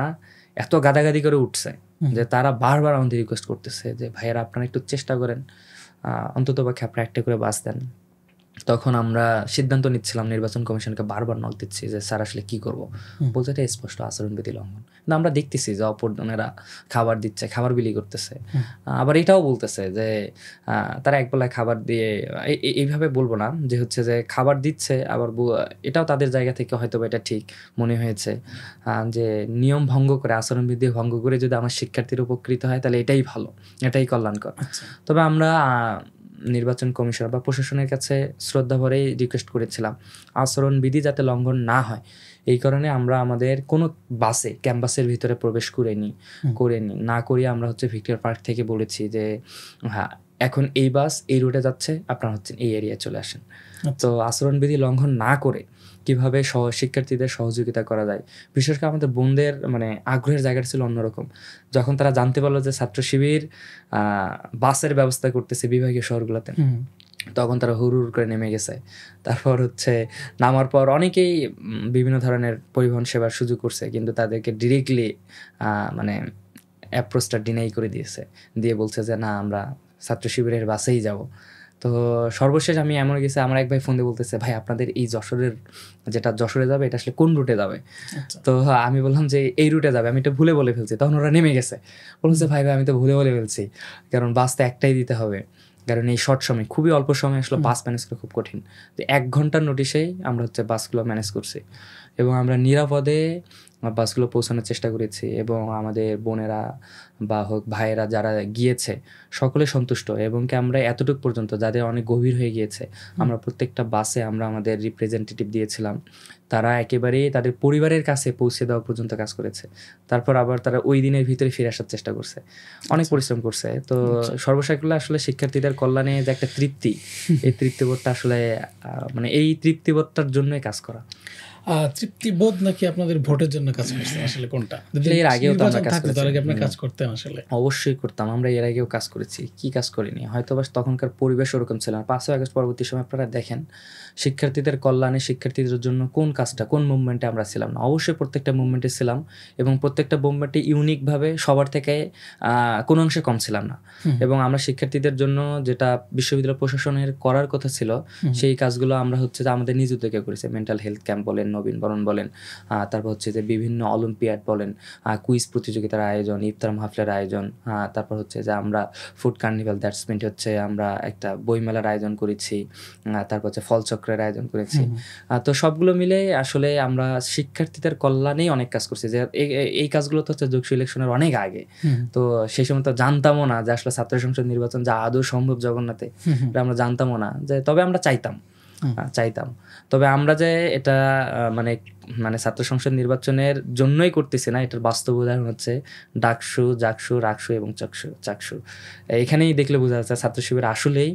এত গাদাগাদি করে উঠছে যে তারা বারবার আমাদের রিকোয়েস্ট করতেছে যে ভাইয়েরা আপনারা একটু চেষ্টা করেন, অন্তত পক্ষে আপনারা একটা করে বাস দেন। তখন আমরা সিদ্ধান্ত নিচ্ছিলাম, নির্বাচন কমিশনকে বারবার নক দিচ্ছি যে স্যার আসলে কি করব, বলতে এটা স্পষ্ট আচরণবিধি লঙ্ঘন। কিন্তু আমরা দেখতেছি যে অপরজনেরা খাবার দিচ্ছে, খাবার বিলি করতেছে, আবার এটাও বলতেছে যে তারা এক বেলায় খাবার দিয়ে, এইভাবে বলবো না যে হচ্ছে যে খাবার দিচ্ছে, আবার এটাও তাদের জায়গা থেকে হয়তো এটা ঠিক মনে হয়েছে যে নিয়ম ভঙ্গ করে, আচরণবিধি ভঙ্গ করে যদি আমার শিক্ষার্থীরা উপকৃত হয় তাহলে এটাই ভালো, এটাই কল্যাণকর। তবে আমরা নির্বাচন কমিশন বা প্রশাসনের কাছে শ্রদ্ধা ভরেই রিকোয়েস্ট করেছিলাম আচরণবিধি যাতে লঙ্ঘন না হয়। এই কারণে আমরা আমাদের কোনো বাসে ক্যাম্পাসের ভিতরে প্রবেশ করিনি, না করিয়ে আমরা হচ্ছে ভিক্টোরিয়া পার্ক থেকে বলেছি যে হ্যাঁ এখন এই বাস এই রুটে যাচ্ছে, আপনারা হচ্ছেন এই এরিয়ায় চলে আসেন। তো আচরণবিধি লঙ্ঘন না করে কিভাবে শিক্ষার্থীদের সহযোগিতা করা যায়, বিশেষ করে আমাদের বোনদের মানে আগ্রহের জায়গাটা ছিল অন্যরকম। যখন তারা জানতে পারলো যে ছাত্র শিবির বাসের ব্যবস্থা করতেছে বিভাগীয় শহরগুলোতে, তখন তারা হুড় করে নেমে গেছে। তারপর হচ্ছে নামার পর অনেকেই বিভিন্ন ধরনের পরিবহন সেবার সুযোগ করছে, কিন্তু তাদেরকে ডিরেক্টলি মানে অ্যাপ্রোচটা ডিনাই করে দিয়ে বলছে যে না আমরা ছাত্র শিবিরের বাসেই যাব। তো সর্বশেষ আমি এমন গেছে, আমার এক ভাই ফোন দিয়ে বলতেছে ভাই আপনাদের এই যশোরে যাবে এটা আসলে কোন রুটে যাবে? তো আমি বললাম যে এই রুটে যাবে, আমি এটা ভুলে বলে ফেলছি। তখন ওরা নেমে গেছে, বলছে ভাই আমি তো ভুলে বলে ফেলছি, কারণ বাস তো একটাই দিতে হবে, কারণ এই শর্ট সময় খুবই অল্প সময় আসলে বাস ম্যানেজ করা খুব কঠিন। তো 1 ঘন্টার নোটিশেই আমরা হচ্ছে বাসগুলো ম্যানেজ করছি এবং আমরা নিরাপদে বাসগুলো পৌঁছানোর চেষ্টা করেছি, এবং আমাদের বোনেরা বা হোক ভাইয়েরা যারা গিয়েছে সকলে সন্তুষ্ট। এবং কি আমরা এতটুকু পর্যন্ত যাদের অনেক গভীর হয়ে গিয়েছে, আমরা প্রত্যেকটা বাসে আমরা আমাদের রিপ্রেজেন্টেটিভ দিয়েছিলাম, তারা একেবারেই তাদের পরিবারের কাছে পৌঁছে দেওয়া পর্যন্ত কাজ করেছে। তারপর আবার তারা ওই দিনের ভিতরে ফিরে আসার চেষ্টা করছে, অনেক পরিশ্রম করছে। তো সর্বশেষগুলো আসলে শিক্ষার্থীদের কল্যাণে যে একটা তৃপ্তি, এই তৃপ্তিবোধটা আসলে মানে এই তৃপ্তিবোধটার জন্যই কাজ করা। তৃপ্তিবোধ নাকি আপনাদের ভোটের জন্য কাজ করছেন, আসলে কোনটা? এর আগেও তো আমরা কাজ করতেন, আসলে অবশ্যই করতাম। আমরা এর আগেও কাজ করেছি, কি কাজ করিনি? হয়তো বা তখনকার পরিবেশ ওরকম ছিল না। 5ই আগস্ট পরবর্তী সময় আপনারা দেখেন শিক্ষার্থীদের কল্যাণে, শিক্ষার্থীদের জন্য কোন কাজটা, কোন মুভমেন্টে আমরা ছিলাম না? অবশ্যই প্রত্যেকটা মুভমেন্টে ছিলাম, এবং প্রত্যেকটা মুভমেন্টে ইউনিকভাবে সবার থেকে কোনো অংশে কম ছিলাম না। এবং আমরা শিক্ষার্থীদের জন্য যেটা বিশ্ববিদ্যালয় প্রশাসনের করার কথা ছিল, সেই কাজগুলো আমরা হচ্ছে যে আমাদের নিজ উদ্যোগে করেছি। মেন্টাল হেলথ ক্যাম্প বলেন, নবীনবরণ বলেন, তারপর হচ্ছে যে বিভিন্ন অলিম্পিয়াড বলেন, কুইজ প্রতিযোগিতার আয়োজন, ইফতার মাহফিলের আয়োজন, তারপর হচ্ছে যে আমরা ফুড কার্নিভাল, দ্যাটস মিন হচ্ছে আমরা একটা বইমেলার আয়োজন করেছি, তারপর হচ্ছে ফলচক্রের আয়োজন করেছি। তো সবগুলো মিলে আসলে আমরা শিক্ষার্থীদের কল্যাণেই অনেক কাজ করছি। যে এই কাজগুলো তো হচ্ছে যোগসু ইলেকশনের অনেক আগে, তো সেই সময় তো জানতামও না যে আসলে ছাত্র সংসদ নির্বাচন যা আদৌ সম্ভব জগন্নাথে, আমরা জানতামও না যে, তবে আমরা চাইতাম। তবে আমরা যে এটা মানে ছাত্র সংসদ নির্বাচনের জন্যই করতেছি না, এটার বাস্তব উদাহরণ হচ্ছে ডাকসু, জাকসু, রাকসু এবং চাকসু। এখানেই দেখলে বোঝা যাচ্ছে ছাত্র শিবির আসলেই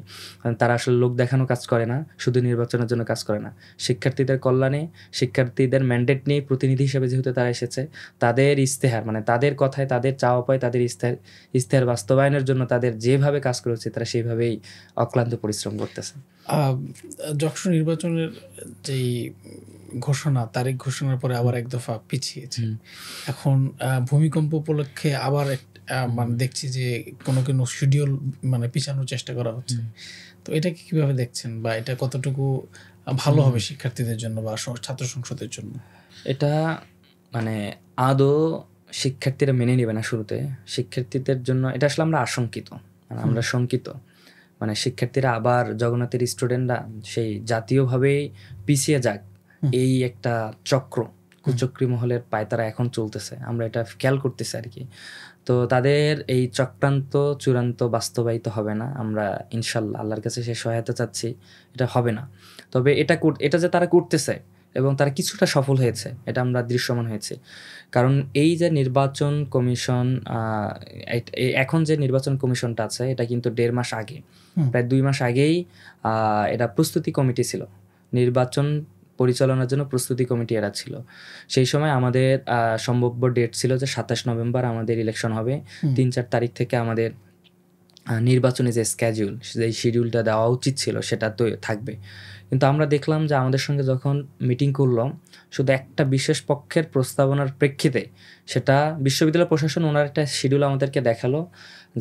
তারা আসলে লোক দেখানো কাজ করে না, শুধু নির্বাচনের জন্য কাজ করে না, শিক্ষার্থীদের কল্যাণে, শিক্ষার্থীদের ম্যান্ডেট নিয়ে প্রতিনিধি হিসেবে যেহেতু তারা এসেছে, তাদের ইস্তেহার তাদের কথায়, তাদের চাওয়া পায়, তাদের ইস্তেহার বাস্তবায়নের জন্য তাদের যেভাবে কাজ করেছে তারা সেইভাবেই অক্লান্ত পরিশ্রম করতেছে। যশোর নির্বাচনের যেই ঘোষণা, তারিখ ঘোষণার পরে আবার 1 দফা পিছিয়েছে। এখন ভূমিকম্প উপলক্ষে আবার দেখছি যে কোনো শিডিউল পিছানোর চেষ্টা করা হচ্ছে। তো এটাকে কিভাবে দেখছেন, বা এটা কতটুকু ভালো হবে শিক্ষার্থীদের জন্য বা ছাত্র সংসদের জন্য? এটা আদৌ শিক্ষার্থীরা মেনে নেবে না শুরুতে। শিক্ষার্থীদের জন্য এটা আসলে আমরা আশঙ্কিত, আমরা শঙ্কিত। শিক্ষার্থীরা আবার জগন্নাথের স্টুডেন্টরা সেই জাতীয়ভাবেই পিছিয়ে যাক, এই একটা চক্র কুচক্রী মহলের পায়তারা এখন চলতেছে, আমরা এটা খেয়াল করতেছি আর কি। তো তাদের এই চক্রান্ত চূড়ান্ত বাস্তবায়িত হবে না, আমরা ইনশাল্লাহ আল্লাহর কাছে সে সহায়তা চাচ্ছি, এটা হবে না। তবে এটা যে তারা করতেছে এবং তারা কিছুটা সফল হয়েছে, এটা আমরা দৃশ্যমান হয়েছে। কারণ এই যে নির্বাচন কমিশন, এখন যে নির্বাচন কমিশনটা আছে, এটা কিন্তু 1.5 মাস আগে, প্রায় 2 মাস আগেই এটা প্রস্তুতি কমিটি ছিল, নির্বাচন পরিচালনার জন্য প্রস্তুতি কমিটি এরা ছিল। সেই সময় আমাদের সম্ভাব্য ডেট ছিল যে 27 নভেম্বর আমাদের ইলেকশন হবে, 3-4 তারিখ থেকে আমাদের নির্বাচনে যে স্ক্যাডিউল, যে শিডিউলটা দেওয়া উচিত ছিল সেটা তো থাকবে। কিন্তু আমরা দেখলাম যে আমাদের সঙ্গে যখন মিটিং করলাম, শুধু একটা বিশেষ পক্ষের প্রস্তাবনার প্রেক্ষিতে, সেটা বিশ্ববিদ্যালয় প্রশাসন ওনার একটা শিডিউল আমাদেরকে দেখালো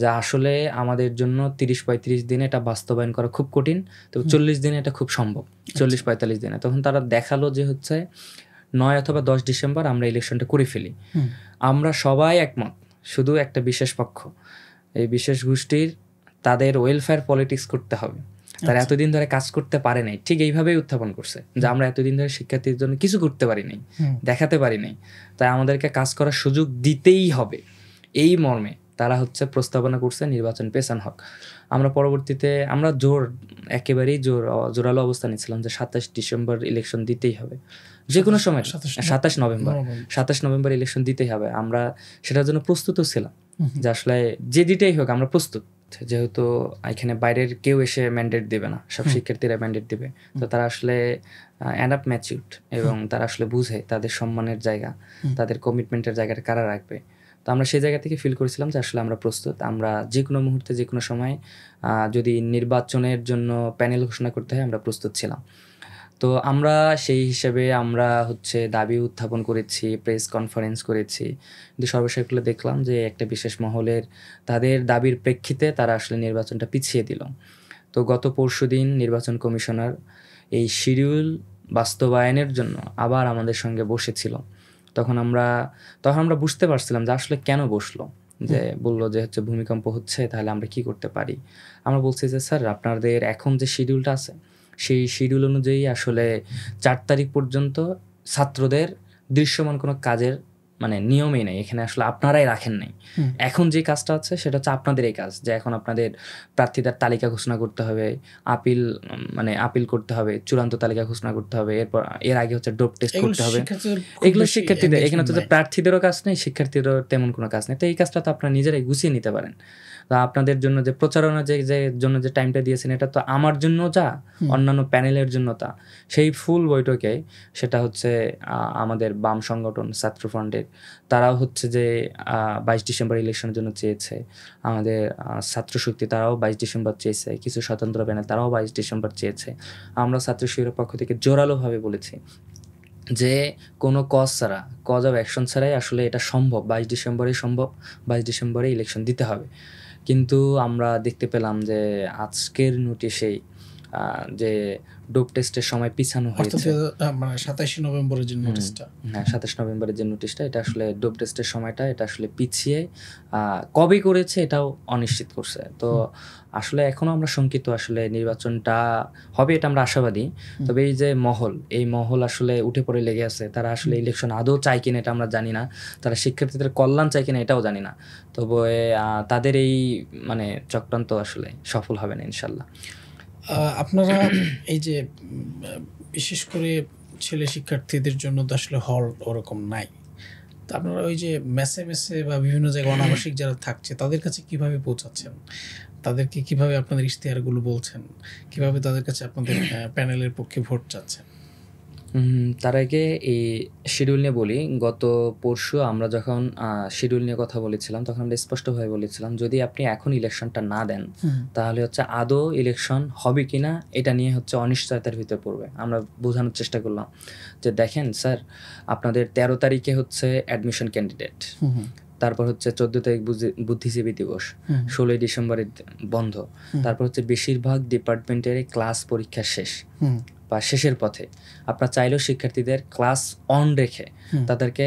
যে আসলে আমাদের জন্য 30-35 দিনে এটা বাস্তবায়ন করা খুব কঠিন, তবে 40 দিনে এটা খুব সম্ভব, 40-45 দিনে। তখন তারা দেখালো যে হচ্ছে 9 অথবা 10 ডিসেম্বর আমরা ইলেকশনটা করে ফেলি। আমরা সবাই একমত, শুধু একটা বিশেষ পক্ষ, এই বিশেষ গোষ্ঠীর তাদের ওয়েলফেয়ার পলিটিক্স করতে হবে, তারা এতদিন ধরে কাজ করতে পারে নাই, ঠিক এইভাবেই উত্থাপন করছে যে আমরা এতদিন ধরে শিক্ষার্থীদের জন্য কিছু করতে পারি নাই, দেখাতে পারি নাই, তাই আমাদেরকে কাজ করার সুযোগ দিতেই হবে, এই মর্মে তারা হচ্ছে প্রস্তাবনা করছে নির্বাচন পেছানো হোক। আমরা পরবর্তীতে আমরা একেবারেই জোরালো অবস্থান নিয়েছিলাম যে 27 ডিসেম্বর ইলেকশন দিতেই হবে, যে কোনো সময় 27 নভেম্বর ইলেকশন দিতেই হবে। আমরা সেটার জন্য প্রস্তুতও ছিলাম যে আসলে যে দিতেই হোক আমরা প্রস্তুত, যেহেতু এখানে বাইরের কেউ এসে ম্যান্ডেট দেবে না, সব শিক্ষার্থীরা ম্যান্ডেট দেবে। তো তারা আসলে এনাফ ম্যাচিউরড এবং তারা আসলে বুঝে তাদের সম্মানের জায়গা, তাদের কমিটমেন্টের জায়গাটা কারা রাখবে। তো আমরা সেই জায়গা থেকে ফিল করেছিলাম যে আসলে আমরা প্রস্তুত, আমরা যে কোনো মুহূর্তে যে কোনো সময় যদি নির্বাচনের জন্য প্যানেল ঘোষণা করতে হয় আমরা প্রস্তুত ছিলাম। তো আমরা সেই হিসেবে আমরা হচ্ছে দাবি উত্থাপন করেছি, প্রেস কনফারেন্স করেছি, কিন্তু সর্বশেষগুলো দেখলাম যে একটা বিশেষ মহলের তাদের দাবির প্রেক্ষিতে তারা আসলে নির্বাচনটা পিছিয়ে দিল। তো গত পরশুদিন নির্বাচন কমিশনার এই শিডিউল বাস্তবায়নের জন্য আবার আমাদের সঙ্গে বসেছিল। তখন আমরা বুঝতে পারছিলাম যে আসলে কেন বসলো, যে বললো যে হচ্ছে ভূমিকম্প হচ্ছে, তাহলে আমরা কি করতে পারি। আমরা বলছি যে স্যার আপনাদের এখন যে শিডিউলটা আছে সেই শিডিউল অনুযায়ী আসলে 4 তারিখ পর্যন্ত ছাত্রদের দৃশ্যমান কোনো কাজের মানে নিয়মই নেই, এখানে আসলে আপনারাই রাখেন নাই। এখন যে কাজটা আছে সেটা হচ্ছে আপনাদের এই কাজ, যে এখন আপনাদের প্রার্থীদের তালিকা ঘোষণা করতে হবে, আপিল করতে হবে, চূড়ান্ত তালিকা ঘোষণা করতে হবে, এর আগে হচ্ছে ডোপ টেস্ট করতে হবে। এগুলো শিক্ষার্থীদের, এখানে তো প্রার্থীদেরও কাজ নেই, শিক্ষার্থীদেরও তেমন কোনো কাজ নেই। তো এই কাজটা তো আপনারা নিজেরাই গুছিয়ে নিতে পারেন। আপনাদের জন্য যে প্রচারণা জন্য যে টাইমটা দিয়েছেন, এটা তো আমার জন্য যা, অন্যান্য প্যানেলের জন্য তা। সেই ফুল বৈঠকে সেটা হচ্ছে আমাদের বাম সংগঠন ছাত্র ফ্রন্টের, তারাও হচ্ছে যে 22 ডিসেম্বর ইলেকশনের জন্য চেয়েছে। আমাদের ছাত্র শক্তি তারাও 22 ডিসেম্বর চেয়েছে, কিছু স্বতন্ত্র প্যানেল তারাও 22 ডিসেম্বর চেয়েছে। আমরা ছাত্র শিবিরের পক্ষ থেকে জোরালোভাবে বলেছি যে কোনো কজ অফ অ্যাকশন ছাড়াই আসলে এটা সম্ভব, 22 ডিসেম্বরেই সম্ভব, 22 ডিসেম্বরে ইলেকশন দিতে হবে। কিন্তু আমরা দেখতে পেলাম যে আজকের নোটিশেই যে ডোপ টেস্টের সময় পিছানো হয়েছে, 27 নভেম্বরের যে নোটিশটা, হ্যাঁ 27 নভেম্বরের যে নোটিশটা, এটা আসলে ডোপ টেস্টের সময়টা এটা আসলে পিছিয়ে কবে করেছে এটাও অনিশ্চিত করছে। তো আসলে এখনো আমরা শঙ্কিত, আসলে নির্বাচনটা হবে এটা আমরা আশাবাদী। তবে এই মহল আসলে উঠে পড়ে লেগে আছে, তারা আসলে ইলেকশন আদৌ চায় কিনা এটা আমরা জানি না, তারা শিক্ষার্থীদের কল্যাণ চায় কিনা এটাও জানি না। তবে তাদের এই চক্রান্ত আসলে সফল হবে না ইনশাল্লাহ। আপনারা এই যে বিশেষ করে ছেলে শিক্ষার্থীদের জন্য তো আসলে হল ওরকম নাই, তো আপনারা ওই যে মেসে বা বিভিন্ন জায়গায় অনাবাসিক যারা থাকছে তাদের কাছে কিভাবে পৌঁছাচ্ছেন, তাদেরকে কিভাবে আপনাদের ইশতেহারগুলো বলছেন, কিভাবে তাদের কাছে আপনাদের প্যানেলের পক্ষে ভোট চাচ্ছেন? তার আগে এই শিডিউল নিয়ে বলি। গত পরশু আমরা যখন শিডিউল নিয়ে কথা বলেছিলাম, তখন আমরা স্পষ্টভাবে বলেছিলাম যদি আপনি এখন ইলেকশনটা না দেন তাহলে হচ্ছে আদৌ ইলেকশন হবে কিনা এটা নিয়ে হচ্ছে অনিশ্চয়তার ভিতরে পড়বে। আমরা বোঝানোর চেষ্টা করলাম যে দেখেন স্যার, আপনাদের 13 তারিখে হচ্ছে অ্যাডমিশন ক্যান্ডিডেট, তারপর হচ্ছে 14 তারিখ বুদ্ধিজীবী দিবস, 16 ডিসেম্বরে বন্ধ, তারপর হচ্ছে বেশিরভাগ ডিপার্টমেন্টের ক্লাস পরীক্ষা শেষ বা শেষের পথে। আপনারা চাইলেও শিক্ষার্থীদের ক্লাস অন রেখে তাদেরকে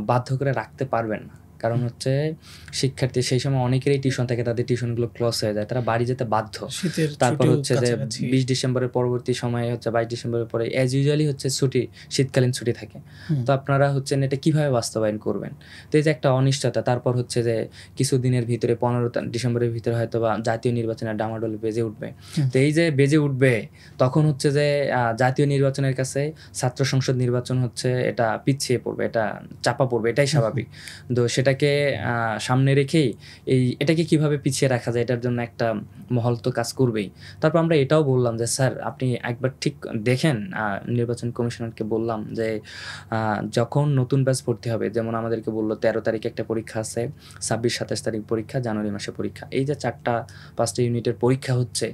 বাধ্য করে রাখতে পারবেন না, কারণ হচ্ছে শিক্ষার্থী সেই সময় অনেকেরই টিউশন থাকে, তাদের টিউশনগুলো ক্লোজ হয়ে যায়, তারা বাড়ি যেতে বাধ্য। তারপর হচ্ছে যে 20 ডিসেম্বরের পরবর্তী সময়ে হচ্ছে 22 ডিসেম্বরের পরে অ্যাজ ইউজুয়ালি হচ্ছে ছুটি, শীতকালীন ছুটি থাকে। তো আপনারা হচ্ছে এটা কীভাবে বাস্তবায়ন করবেন? তো এই যে একটা অনিশ্চয়তা, তারপর হচ্ছে যে কিছু দিনের ভিতরে 15 ডিসেম্বরের ভিতরে হয়তো বা জাতীয় নির্বাচনের ডামাডোল বেজে উঠবে। তো এই যে বেজে উঠবে, তখন হচ্ছে যে জাতীয় নির্বাচনের কাছে ছাত্র সংসদ নির্বাচন হচ্ছে এটা পিছিয়ে পড়বে, এটা চাপা পড়বে, এটাই স্বাভাবিক। তো সেটাকে সামনে রেখেই এটাকে কিভাবে পিছিয়ে রাখা যায়, এটার জন্য একটা মহল তো কাজ করবেই। তারপর আমরা এটাও বললাম যে স্যার আপনি একবার ঠিক দেখেন, নির্বাচন কমিশনারকে বললাম যে যখন নতুন ব্যাচ ভর্তি হবে, যেমন আমাদেরকে বললো 13 তারিখে একটা পরীক্ষা আছে, 26-27 তারিখ পরীক্ষা, জানুয়ারি মাসে পরীক্ষা। এই যে 4-5টা ইউনিটের পরীক্ষা হচ্ছে,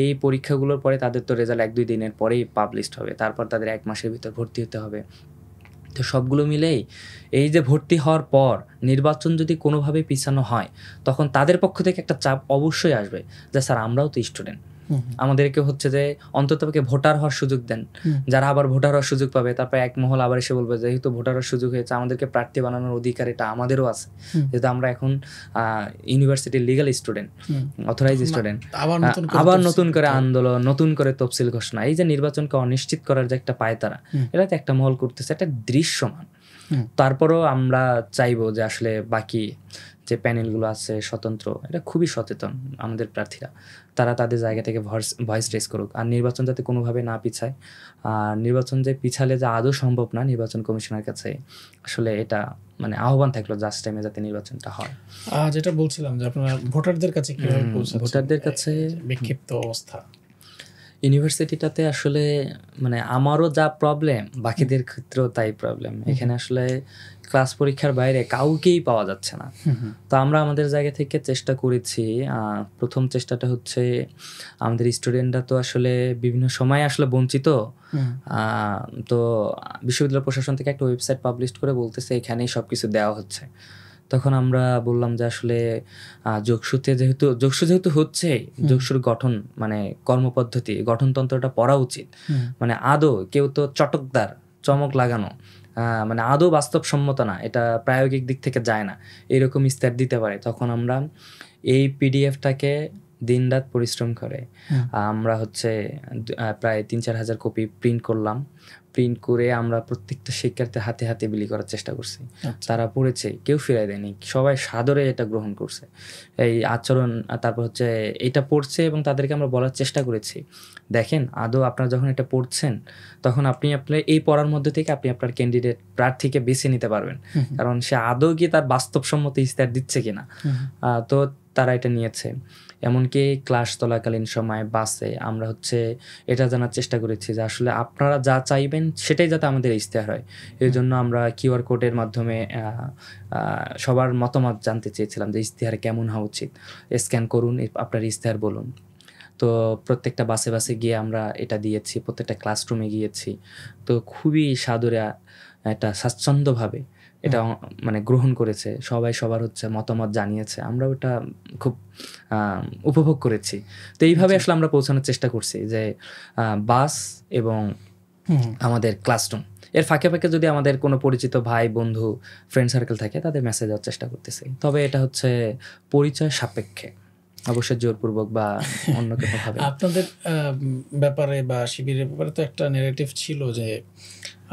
এই পরীক্ষাগুলোর পরে তাদের তো রেজাল্ট 1-2 দিনের পরেই পাবলিশড হবে, তারপর তাদের 1 মাসের ভিতর ভর্তি হতে হবে। তো সবগুলো মিলেই এই যে ভর্তি হওয়ার পর নির্বাচন যদি কোনোভাবে পিছানো হয়, তখন তাদের পক্ষ থেকে একটা চাপ অবশ্যই আসবে যে স্যার আমরাও তো স্টুডেন্ট, আমাদেরকে হচ্ছে যে অন্ততপক্ষে ভোটার হওয়ার সুযোগ দেন। যারা আবার ভোটার হওয়ার সুযোগ পাবে, তারপর এক মহল আবার এসে বলবে যেহেতু ভোটার হওয়ার সুযোগ হয়েছে, আমাদেরকে প্রার্থী বানানোর অধিকার এটা আমাদেরও আছে, যেহেতু আমরা এখন ইউনিভার্সিটির লিগ্যাল স্টুডেন্ট, অথরাইজ স্টুডেন্ট। আবার নতুন করে আন্দোলন, নতুন করে তফসিল ঘোষণা, এই যে নির্বাচনকে অনিশ্চিত করার যে একটা পায়তারা, এটাতে একটা মহল করতেছে, একটা দৃশ্যমান। তারপরও আমরা চাইবো যে আসলে বাকি যে প্যানেলগুলো আছে স্বতন্ত্র, এটা খুবই সচেতন আমাদের প্রার্থীরা, তারা তাদের জায়গা থেকে ভয়েস রেজ করুক, আর নির্বাচন যাতে কোনোভাবে না পিছায়। আর নির্বাচন যে পিছালে যে আদৌ সম্ভব না, নির্বাচন কমিশনের কাছে আসলে এটা মানে আহ্বান থাকলো জাস্ট টাইমে যাতে নির্বাচনটা হয়। যেটা বলছিলাম যে আপনারা ভোটারদের কাছে কিভাবে পৌঁছাচ্ছেন, ভোটারদের কাছে বিক্ষিপ্ত অবস্থা ইউনিভার্সিটিটাতে আসলে মানে আমারও যা প্রবলেম, বাকিদের ক্ষেত্রেও তাই প্রবলেম। এখানে আসলে ক্লাস পরীক্ষার বাইরে কাউকেই পাওয়া যাচ্ছে না। তো আমরা আমাদের জায়গা থেকে চেষ্টা করেছি। প্রথম চেষ্টাটা হচ্ছে আমাদের স্টুডেন্টরা তো আসলে বিভিন্ন সময় আসলে বঞ্চিত, তো বিশ্ববিদ্যালয় প্রশাসন থেকে একটা ওয়েবসাইট পাবলিশ করে বলতেছে এখানেই সব কিছু দেওয়া হচ্ছে। তখন আমরা বললাম যে আসলে যোগসু যেহেতু হচ্ছে, যোগসুর গঠন মানে কর্মপদ্ধতি, গঠনতন্ত্রটা পড়া উচিত। মানে আদৌ কেউ তো চটকদার, চমক লাগানো, মানে আদৌ বাস্তবসম্মত না, এটা প্রায়োগিক দিক থেকে যায় না, এরকম ইস্তার দিতে পারে। তখন আমরা এই পিডিএফটাকে দিনরাত পরিশ্রম করে আমরা হচ্ছে প্রায় 3-4 হাজার কপি প্রিন্ট করলাম। প্রিন্ট করে আমরা প্রত্যেকটা শিক্ষার্থীর হাতে হাতে বিলি করার চেষ্টা করছি। তারা পড়েছে, কেউ ফিরাই দেয়নি, সবাই সাদরে এটা গ্রহণ করছে, এই আচরণ। তারপর হচ্ছে এটা পড়ছে এবং তাদেরকে আমরা বলার চেষ্টা করেছি, দেখেন আদৌ আপনারা যখন এটা পড়ছেন তখন আপনি আপনার এই পড়ার মধ্যে থেকে আপনি আপনার ক্যান্ডিডেট প্রার্থীকে বেছে নিতে পারবেন, কারণ সে আদৌ কি তার বাস্তবসম্মত ইস্তার দিচ্ছে কিনা। তো তারা এটা নিয়েছে। এমনকি ক্লাস চলাকালীন সময় বাসে আমরা হচ্ছে এটা জানার চেষ্টা করেছি যে আসলে আপনারা যা চাইবেন সেটাই যাতে আমাদের ইশতেহার হয়। এই জন্য আমরা কিউআর কোডের মাধ্যমে সবার মতামত জানতে চেয়েছিলাম যে ইশতেহার কেমন হওয়া উচিত, স্ক্যান করুন, আপনার ইশতেহার বলুন। তো প্রত্যেকটা বাসে বাসে গিয়ে আমরা এটা দিয়েছি, প্রত্যেকটা ক্লাসরুমে গিয়েছি। তো খুবই সাদরে একটা স্বাচ্ছন্দ্যভাবে এটা মানে গ্রহণ করেছে সবাই, সবার হচ্ছে মতামত জানিয়েছে, আমরা ওটা খুব উপভোগ করেছি। তো এইভাবে আসলে আমরা পৌঁছানোর চেষ্টা করছি যে বাস এবং আমাদের ক্লাসরুম, এর ফাঁকে ফাঁকে যদি আমাদের কোনো পরিচিত ভাই বন্ধু ফ্রেন্ড সার্কেল থাকে তাদের মেসেজ দেওয়ার চেষ্টা করতেছি। তবে এটা হচ্ছে পরিচয় সাপেক্ষে, অবশ্যই জোরপূর্বক বা অন্য কোনোভাবে। আপনাদের ব্যাপারে বা শিবিরের ব্যাপারে তো একটা নেগেটিভ ছিল যে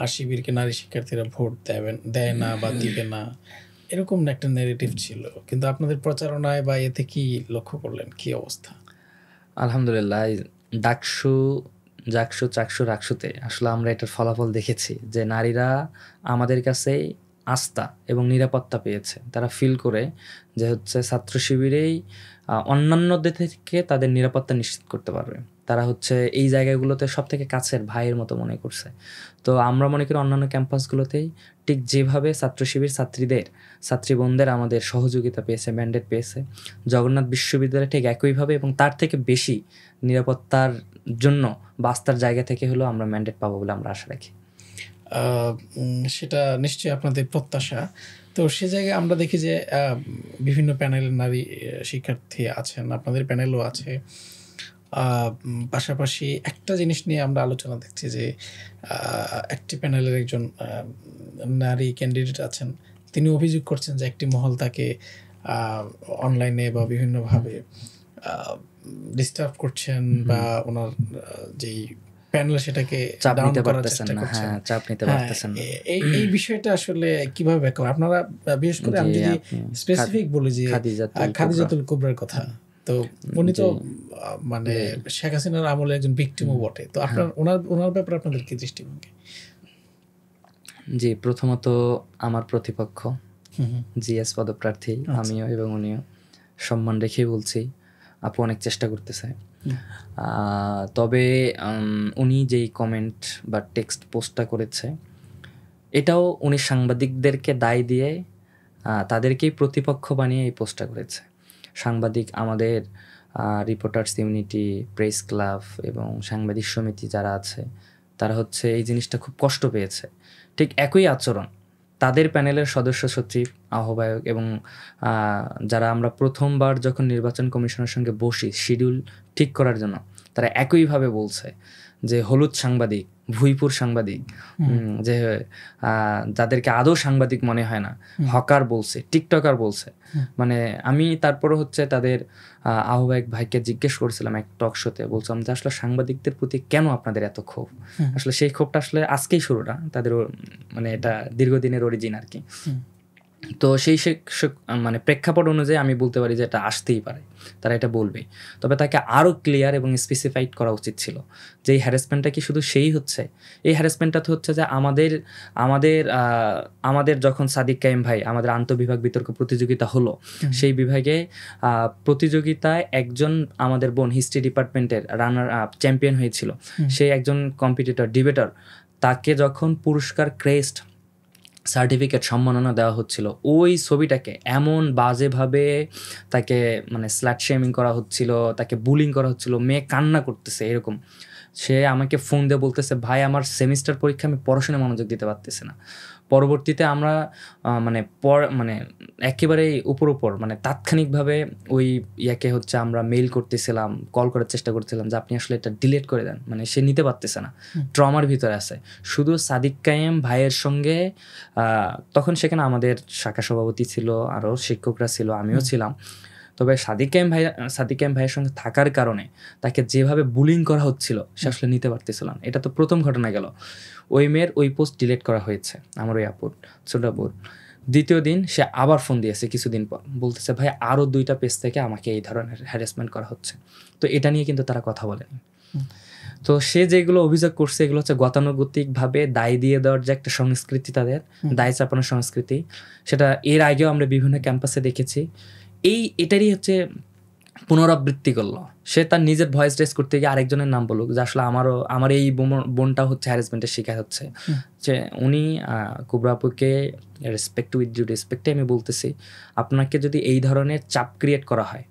আর শিবিরকে নারী শিক্ষার্থীরা ভোট দেয় না বা দিবে না, এরকম একটা নেগেটিভ ছিল। কিন্তু আপনাদের প্রচারণায় বা এতে কি লক্ষ্য করলেন, কি অবস্থা? আলহামদুলিল্লাহ, ডাকসু চাকসু রাকসুতে আসলে আমরা এটার ফলাফল দেখেছি যে নারীরা আমাদের কাছে আস্থা এবং নিরাপত্তা পেয়েছে। তারা ফিল করে যে হচ্ছে ছাত্র শিবিরেই অন্যান্যদের থেকে তাদের নিরাপত্তা নিশ্চিত করতে পারবে। তারা হচ্ছে এই জায়গাগুলোতে সব থেকে কাছের ভাইয়ের মতো মনে করছে। তো আমরা মনে করি অন্যান্য ক্যাম্পাসগুলোতেই ঠিক যেভাবে ছাত্র শিবির ছাত্রীবোনদের আমাদের সহযোগিতা পেয়েছে, ম্যান্ডেট পেয়েছে, জগন্নাথ বিশ্ববিদ্যালয় ঠিক একইভাবে এবং তার থেকে বেশি নিরাপত্তার জন্য বাস্তার জায়গা থেকে হলেও আমরা ম্যান্ডেট পাবো বলে আমরা আশা রাখি। সেটা নিশ্চয়ই আপনাদের প্রত্যাশা। তো সে জায়গায় আমরা দেখি যে বিভিন্ন প্যানেলের নারী শিক্ষার্থী আছেন, আপনাদের প্যানেলও আছে। পাশাপাশি একটা জিনিস নিয়ে আমরা আলোচনা দেখছি যে একটি প্যানেলের একজন নারী ক্যান্ডিডেট আছেন, তিনি অভিযোগ করছেন যে একটি মহল তাকে অনলাইনে বা বিভিন্নভাবে ডিস্টার্ব করছেন বা ওনার যেই প্যানেল সেটাকে চাপ ডাউন নিতে করার পারতেছেন চেষ্টা না, করছেন। হ্যাঁ চাপ নিতে হ্যাঁ, পারতেছেন না। এই বিষয়টা আসলে কিভাবে ব্যাখ্যা করেন? আপনারা বিশেষ করে আমি জি, যদি আপনি স্পেসিফিক বলি যে খাদিজাতুল কুবরার কথা, তো উনি তো মানে শেখ হাসিনার আমলে একজন ভিকটিমও বটে, তো আপনার ওনার ব্যাপারে আপনাদের কি দৃষ্টিভঙ্গি? জি, প্রথমত আমার প্রতিপক্ষ জিএস পদপ্রার্থী, আমিও এবং উনিও সম্মান রেখেই বলছি, আপু অনেক চেষ্টা করতেছে। তবে উনি যেই কমেন্ট বা টেক্সট পোস্টটা করেছে, এটাও উনি সাংবাদিকদেরকে দায় দিয়ে তাদেরকেই প্রতিপক্ষ বানিয়ে এই পোস্টটা করেছে। সাংবাদিক, আমাদের রিপোর্টার্স ইউনিটি, প্রেস ক্লাব এবং সাংবাদিক সমিতি যারা আছে, তারা হচ্ছে এই জিনিসটা খুব কষ্ট পেয়েছে। ঠিক একই আচরণ তাদের প্যানেলের সদস্য সচিব, আহ্বায়ক এবং যারা আমরা প্রথমবার যখন নির্বাচন কমিশনের সঙ্গে বসি শিডিউল ঠিক করার জন্য, তারা একইভাবে বলছে যে হলুদ সাংবাদিক, ভুইপুর সাংবাদিক, যে যাদেরকে আদৌ সাংবাদিক মনে হয় না, হকার বলছে, টিকটকার বলছে। মানে আমি তারপরে হচ্ছে তাদের আহ্বায়ক ভাইকে জিজ্ঞেস করেছিলাম এক টক শোতে, বলছিলাম যে আসলে সাংবাদিকদের প্রতি কেন আপনাদের এত ক্ষোভ? আসলে সেই ক্ষোভটা আসলে আজকেই শুরু না, তাদের মানে এটা দীর্ঘদিনের অরিজিন আর কি। তো সেই মানে প্রেক্ষাপট অনুযায়ী আমি বলতে পারি যে এটা আসতেই পারে, তারা এটা বলবে। তবে তাকে আরও ক্লিয়ার এবং স্পেসিফাইড করা উচিত ছিল যে এই হ্যারাসমেন্টটা কি শুধু সেই হচ্ছে, এই হ্যারাসমেন্টটা তো হচ্ছে যে আমাদের যখন সাদিক কায়েম ভাই আমাদের আন্তঃবিভাগ বিতর্ক প্রতিযোগিতা হলো, সেই বিভাগে প্রতিযোগিতায় একজন আমাদের বোন হিস্ট্রি ডিপার্টমেন্টের রানার আপ চ্যাম্পিয়ন হয়েছিল, সেই একজন কম্পিটিটর ডিবেটর, তাকে যখন পুরস্কার ক্রেস্ট সার্টিফিকেট সম্মাননা দেওয়া হচ্ছিল, ওই ছবিটাকে এমন বাজেভাবে তাকে মানে স্ল্যাট শেমিং করা হচ্ছিল, তাকে বুলিং করা হচ্ছিল, মেয়ে কান্না করতেছে এরকম। সে আমাকে ফোন দিয়ে বলতেছে, ভাই আমার সেমিস্টার পরীক্ষা, আমি পড়াশোনায় মনোযোগ দিতে পারতেছি না। পরবর্তীতে আমরা মানে একেবারেই উপর মানে তাৎক্ষণিকভাবে ওই ইয়াকে হচ্ছে আমরা মেইল করতেছিলাম, কল করার চেষ্টা করছিলাম যে আপনি আসলে এটা ডিলিট করে দেন, মানে সে নিতে পারতেছে না, ট্রমার ভিতরে আছে। শুধু সাদিক কায়েম ভাইয়ের সঙ্গে তখন সেখানে আমাদের শাখা সভাপতি ছিল, আরও শিক্ষকরা ছিল, আমিও ছিলাম। তবে সাদিক কায়েম ভাইয়ের সঙ্গে থাকার কারণে তাকে যেভাবে বুলিং করা হচ্ছিল সে আসলে নিতে পারতেছিল না। এটা তো প্রথম ঘটনা গেল। ওই মেয়ের ওই পোস্ট ডিলিট করা হয়েছে, আমার ওই আপুর, ছোটাপুর। দ্বিতীয় দিন সে আবার ফোন দিয়েছে কিছুদিন পর, বলতেছে ভাই আরও 2টা পেজ থেকে আমাকে এই ধরনের হ্যারাসমেন্ট করা হচ্ছে। তো এটা নিয়ে কিন্তু তারা কথা বলেনি। তো সে যেগুলো অভিযোগ করছে এগুলো হচ্ছে গতানুগতিকভাবে দায় দিয়ে দেওয়ার যে একটা সংস্কৃতি, তাদের দায় চাপানোর সংস্কৃতি, সেটা এর আগেও আমরা বিভিন্ন ক্যাম্পাসে দেখেছি। এটারই হচ্ছে পুনরাবৃত্তি করলো। সে তার নিজের ভয়েস রেস করতে গিয়ে আরেকজনের নাম বলুক যে আসলে আমার এই বোনটা হচ্ছে হ্যারাসমেন্টের শিকার হচ্ছে। যে উনি কুবরা আপুকে রেসপেক্ট, উইথ ডিউ রেসপেক্টে আমি বলতেছি, আপনাকে যদি এই ধরনের চাপ ক্রিয়েট করা হয়,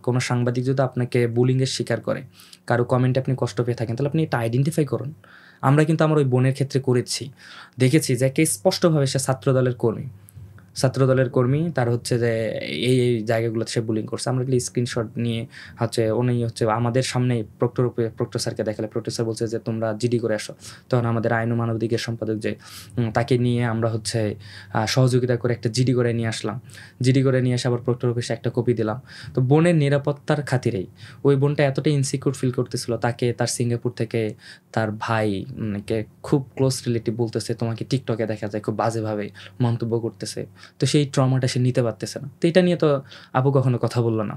কোনো সাংবাদিক যদি আপনাকে বুলিংয়ের শিকার করে, কারো কমেন্টে আপনি কষ্ট পেয়ে থাকেন, তাহলে আপনি এটা আইডেন্টিফাই করুন। আমরা কিন্তু আমার ওই বোনের ক্ষেত্রে করেছি, দেখেছি যে একে স্পষ্টভাবে সে ছাত্রদলের কর্মী, তার হচ্ছে যে এই জায়গাগুলোতে সে বুলিং করছে। আমরা স্ক্রিনশট নিয়ে হচ্ছে উনি হচ্ছে আমাদের সামনেই প্রক্টর স্যারকে দেখালে, প্রক্টর স্যার বলছে যে তোমরা জিডি করে আসো। তখন আমাদের আইন ও মানবাধিকার সম্পাদক যে, তাকে নিয়ে আমরা হচ্ছে সহযোগিতা করে একটা জিডি করে নিয়ে আসলাম। জিডি করে নিয়ে এসে আবার প্রক্টর অফিসে একটা কপি দিলাম। তো বোনের নিরাপত্তার খাতিরেই ওই বোনটা এতটাই ইনসিকিউর ফিল করতেছিল, তাকে তার সিঙ্গাপুর থেকে তার ভাই খুব ক্লোজ রিলেটিভ বলতেছে তোমাকে টিকটকে দেখা যায়, খুব বাজেভাবে মন্তব্য করতেছে। তো সেই ট্রমাটা সে নিতে পারতেছে না। তো এটা নিয়ে তো আপু কখনো কথা বললো না।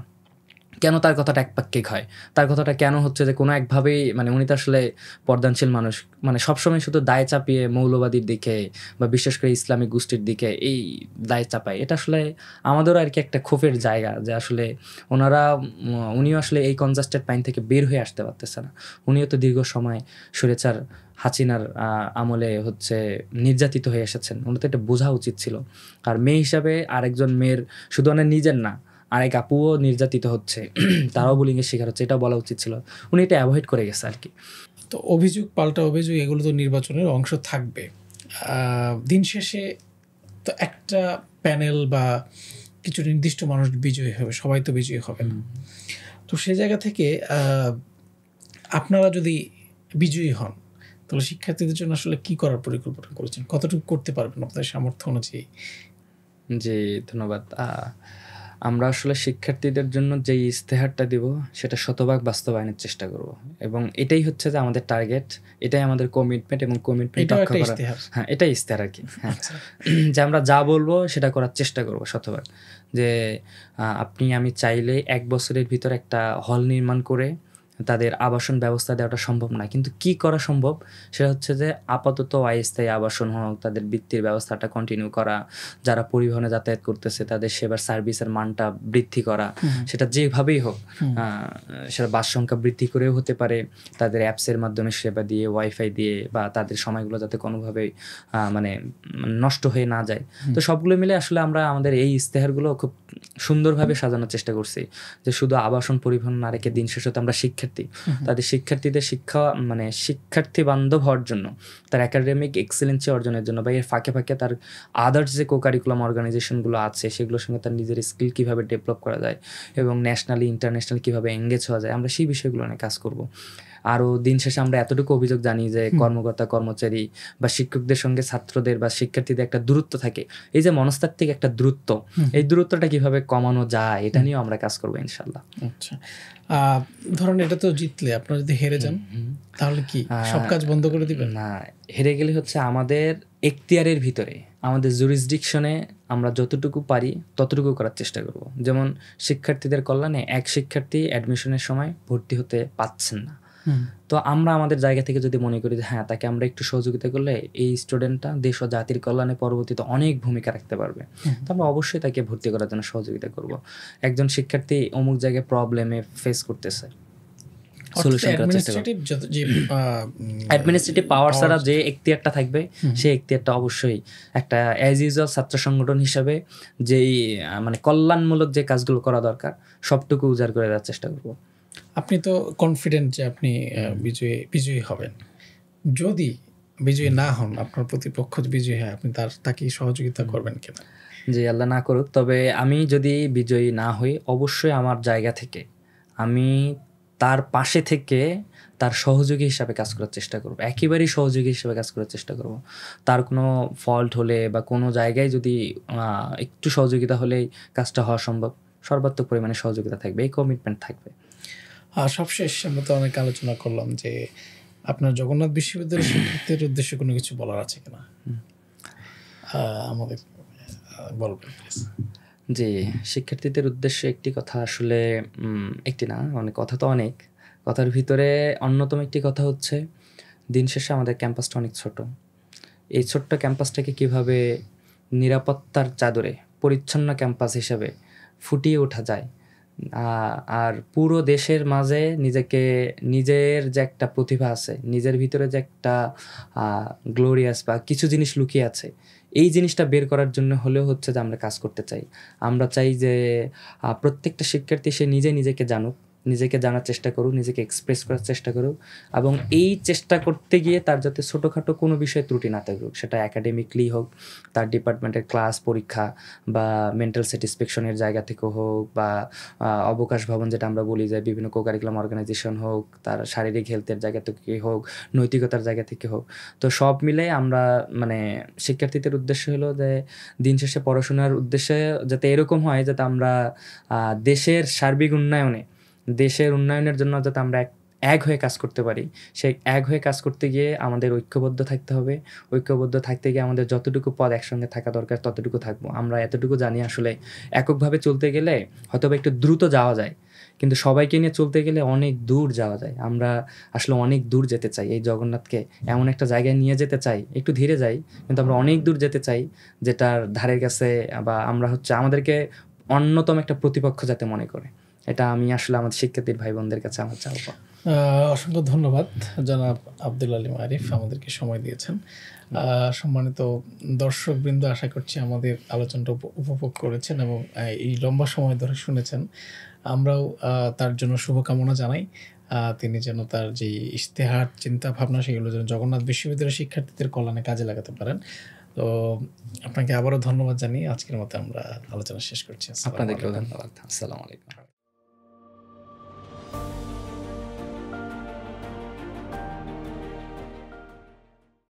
কেন তার কথাটা একপাক্ষিক হয়? তার কথাটা কেন হচ্ছে যে কোনো একভাবেই, মানে উনি তো আসলে পর্দানশীল মানুষ, মানে সবসময় শুধু দায় চাপিয়ে মৌলবাদীর দিকে বা বিশেষ করে ইসলামিক গোষ্ঠীর দিকে এই দায় চাপায়। এটা আসলে আমাদেরও আর কি একটা ক্ষোভের জায়গা যে আসলে উনিও আসলে এই কনজাস্টেড পাইন থেকে বের হয়ে আসতে পারতেছে না। উনিও তো দীর্ঘ সময় স্বৈরাচার হাসিনার আমলে হচ্ছে নির্যাতিত হয়ে এসেছেন, উনি তো এটা বোঝা উচিত ছিল। আর মেয়ে হিসাবে আরেকজন মেয়ের, শুধু ওনার নিজের না, আরেক আপুও নির্যাতিত হচ্ছে, তারাও বুলিংয়ের শিকার হচ্ছে, এটা বলা উচিত ছিল। উনি এটা অ্যাভয়েড করে গেছে আর কি। তো অভিযোগ পাল্টা অভিযোগ, এগুলো তো নির্বাচনের অংশ থাকবে। দিন শেষে তো একটা প্যানেল বা কিছু নির্দিষ্ট মানুষ বিজয়ী হবে, সবাই তো বিজয়ী হবে না। তো সে জায়গা থেকে আপনারা যদি বিজয়ী হন, তাহলে শিক্ষার্থীদের জন্য আসলে কি করার পরিকল্পনা করেছেন? কতটুকু করতে পারবেন আপনাদের সামর্থ্য অনুযায়ী? জি, ধন্যবাদ। আমরা আসলে শিক্ষার্থীদের জন্য যেই ইস্তেহারটা দিব সেটা শতভাগ বাস্তবায়নের চেষ্টা করব এবং এটাই হচ্ছে যে আমাদের টার্গেট, এটাই আমাদের কমিটমেন্ট এবং কমিটমেন্ট এটাও রক্ষা একটা করা। ইশতেহার। হ্যাঁ, এটাই ইস্তেহার আরকি। হ্যাঁ, আচ্ছা। যে আমরা যা বলবো সেটা করার চেষ্টা করব শতভাগ। যে আমি চাইলে ১ বছরের ভিতর একটা হল নির্মাণ করে তাদের আবাসন ব্যবস্থা দেওয়াটা সম্ভব না। কিন্তু কি করা সম্ভব? সেটা হচ্ছে যে আপাতত অস্থায়ী আবাসন হোক, তাদের বৃত্তির ব্যবস্থাটা কন্টিনিউ করা, যারা পরিবহনে যাতায়াত করতেছে তাদের সেবার সার্ভিসের মানটা বৃদ্ধি করা, সেটা যেভাবেই হোক। সেটা বাস সংখ্যা বৃদ্ধি করেও হতে পারে, তাদের অ্যাপসের মাধ্যমে সেবা দিয়ে, ওয়াইফাই দিয়ে, বা তাদের সময়গুলো যাতে কোনোভাবেই মানে নষ্ট হয়ে না যায়। তো সবগুলো মিলে আসলে আমরা আমাদের এই ইস্তেহারগুলো খুব সুন্দরভাবে সাজানোর চেষ্টা করছি, যে শুধু আবাসন পরিবহন না রেখে দিন শেষে তো আমরা তাদের শিক্ষার্থীদের শিক্ষা মানে শিক্ষার্থী বান্ধব হওয়ার জন্য, তার একাডেমিক এক্সেলেন্সি অর্জনের জন্য, বা এর ফাঁকে ফাঁকে তার আদার্স যে কো-কারিকুলাম অর্গানাইজেশনগুলো আছে সেগুলোর সঙ্গে তার নিজের স্কিল কীভাবে ডেভেলপ করা যায় এবং ন্যাশনালি ইন্টারন্যাশনাল কীভাবে এঙ্গেজ হওয়া যায়, আমরা সেই বিষয়গুলো নিয়ে কাজ করব। আরও দিন শেষে আমরা এতটুকু অভিযোগ জানি যে কর্মকর্তা কর্মচারী বা শিক্ষকদের সঙ্গে ছাত্রদের বা শিক্ষার্থীদের একটা দূরত্ব থাকে, এই যে মনস্তাত্ত্বিক একটা দূরত্ব, এই দূরত্বটা কিভাবে কমানো যায় এটা নিয়েও আমরা কাজ করবো ইনশাল্লাহ। আচ্ছা, ধরুন এটা তো জিতলে, আপনারা যদি হেরে যান তাহলে কি সব কাজ বন্ধ করে দিবেন? না, হেরে গেলে হচ্ছে আমাদের এখতিয়ারের ভিতরে, আমাদের জুরিসডিকশনে আমরা যতটুকু পারি ততটুকু করার চেষ্টা করব। যেমন শিক্ষার্থীদের কল্যাণে এক শিক্ষার্থী অ্যাডমিশনের সময় ভর্তি হতে পাচ্ছেন না, তো আমরা আমাদের জায়গা থেকে যদি মনে করি যে হ্যাঁ, তাকে আমরা একটু সহযোগিতা করলে এই স্টুডেন্টটা দেশ ও জাতির কল্যাণে পরবর্তীতে অনেক ভূমিকা রাখতে পারবে, তো আমরা অবশ্যই তাকে ভর্তি করার জন্য সহযোগিতা করব। একজন শিক্ষার্থী অমুক জায়গায় প্রবলেমে ফেস করতেছে, সলিউশন করার চেষ্টা করব। অ্যাডমিনিস্ট্রেটিভ পাওয়ার ছাড়া যে এখতিয়ারটা থাকবে সেই এখতিয়ারটা অবশ্যই একটা অ্যাজ ইউজুয়াল ছাত্র সংগঠন হিসাবে যেই মানে কল্যাণমূলক যে কাজগুলো করা দরকার সবটুকু উজাড় করে দেওয়ার চেষ্টা করব। আপনি তো কনফিডেন্ট যে আপনি বিজয়ী হবেন। যদি বিজয়ী না হন, আপনার প্রতিপক্ষ বিজয়ী হয়, আপনি তাকে সহযোগিতা করবেন কিনা? জি, আল্লাহ না করুক। তবে আমি যদি বিজয়ী না হই, অবশ্যই আমার জায়গা থেকে আমি তার পাশে থেকে তার সহযোগী হিসাবে কাজ করার চেষ্টা করব, একেবারেই সহযোগী হিসাবে কাজ করার চেষ্টা করব। তার কোনো ফল্ট হলে বা কোনো জায়গায় যদি একটু সহযোগিতা হলেই কাজটা হওয়া সম্ভব, সর্বাত্মক পরিমাণে সহযোগিতা থাকবে, এই কমিটমেন্ট থাকবে। সবশেষ আমরা তো অনেক আলোচনা করলাম, যে আপনার জগন্নাথ বিশ্ববিদ্যালয়ের শিক্ষার্থীদের উদ্দেশ্যে কোনো কিছু বলার আছে কিনা আমাদের বলবেন প্লিজ। জি, শিক্ষার্থীদের উদ্দেশ্যে একটি কথা, আসলে একটি না, অনেক কথা, তো অনেক কথার ভিতরে অন্যতম একটি কথা হচ্ছে, দিন শেষে আমাদের ক্যাম্পাসটা অনেক ছোট। এই ছোট্ট ক্যাম্পাসটাকে কিভাবে নিরাপত্তার চাদরে পরিচ্ছন্ন ক্যাম্পাস হিসেবে ফুটিয়ে ওঠা যায়, আর পুরো দেশের মাঝে নিজের যে একটা প্রতিভা আছে, নিজের ভিতরে যে একটা গ্লোরিয়াস বা কিছু জিনিস লুকিয়ে আছে, এই জিনিসটা বের করার জন্য হলেও হচ্ছে যে আমরা কাজ করতে চাই। আমরা চাই যে প্রত্যেকটা শিক্ষার্থী সে নিজেকে জানুক, নিজেকে জানার চেষ্টা করুক, নিজেকে এক্সপ্রেস করার চেষ্টা করুক, এবং এই চেষ্টা করতে গিয়ে তার যাতে ছোটোখাটো কোনো বিষয়ে ত্রুটি না থাকুক, সেটা একাডেমিকলি হোক, তার ডিপার্টমেন্টের ক্লাস পরীক্ষা বা মেন্টাল স্যাটিসফ্যাকশনের জায়গা থেকে হোক, বা অবকাশ ভবন যেটা আমরা বলি, যে বিভিন্ন কো-কারিকুলাম অর্গানাইজেশন হোক, তার শারীরিক হেলথের জায়গা থেকে হোক, নৈতিকতার জায়গা থেকে হোক, তো সব মিলে আমরা মানে শিক্ষার্থীদের উদ্দেশ্য হলো যে দিন শেষে পড়াশোনার উদ্দেশ্যে যাতে এরকম হয়, যাতে আমরা দেশের সার্বিক উন্নয়নে, দেশের উন্নয়নের জন্য যাতে আমরা এক হয়ে কাজ করতে পারি। সেই এক হয়ে কাজ করতে গিয়ে আমাদের ঐক্যবদ্ধ থাকতে হবে। ঐক্যবদ্ধ থাকতে গিয়ে আমাদের যতটুকু পদ একসঙ্গে থাকা দরকার ততটুকু থাকবো। আমরা এতটুকু জানি, আসলে এককভাবে চলতে গেলে হয়তো একটু দ্রুত যাওয়া যায়, কিন্তু সবাইকে নিয়ে চলতে গেলে অনেক দূর যাওয়া যায়। আমরা আসলে অনেক দূর যেতে চাই, এই জগন্নাথকে এমন একটা জায়গায় নিয়ে যেতে চাই, একটু ধীরে যাই কিন্তু আমরা অনেক দূর যেতে চাই, যেটার ধারের কাছে বা আমরা হচ্ছে আমাদেরকে অন্যতম একটা প্রতিপক্ষ যাতে মনে করে। এটা আমি আসলে আমাদের শিক্ষার্থীর ভাই বোনদের কাছে আমার চাওয়া। অসংখ্য ধন্যবাদ জনাব আব্দুল আলিম আরিফ, আমাদেরকে সময় দিয়েছেন। সম্মানিত দর্শকবৃন্দ, আশা করছি আমাদের আলোচনাটা উপভোগ করেছেন এবং এই লম্বা সময় ধরে শুনেছেন। আমরাও তার জন্য শুভকামনা জানাই। তিনি যেন তার যে ইশতেহার, চিন্তা ভাবনা, সেগুলো যেন জগন্নাথ বিশ্ববিদ্যালয়ের শিক্ষার্থীদের কল্যাণে কাজে লাগাতে পারেন। তো আপনাকে আবারও ধন্যবাদ জানিয়ে আজকের মতো আমরা আলোচনা শেষ করছি। আপনাদেরকেও ধন্যবাদ। আসসালামু আলাইকুম।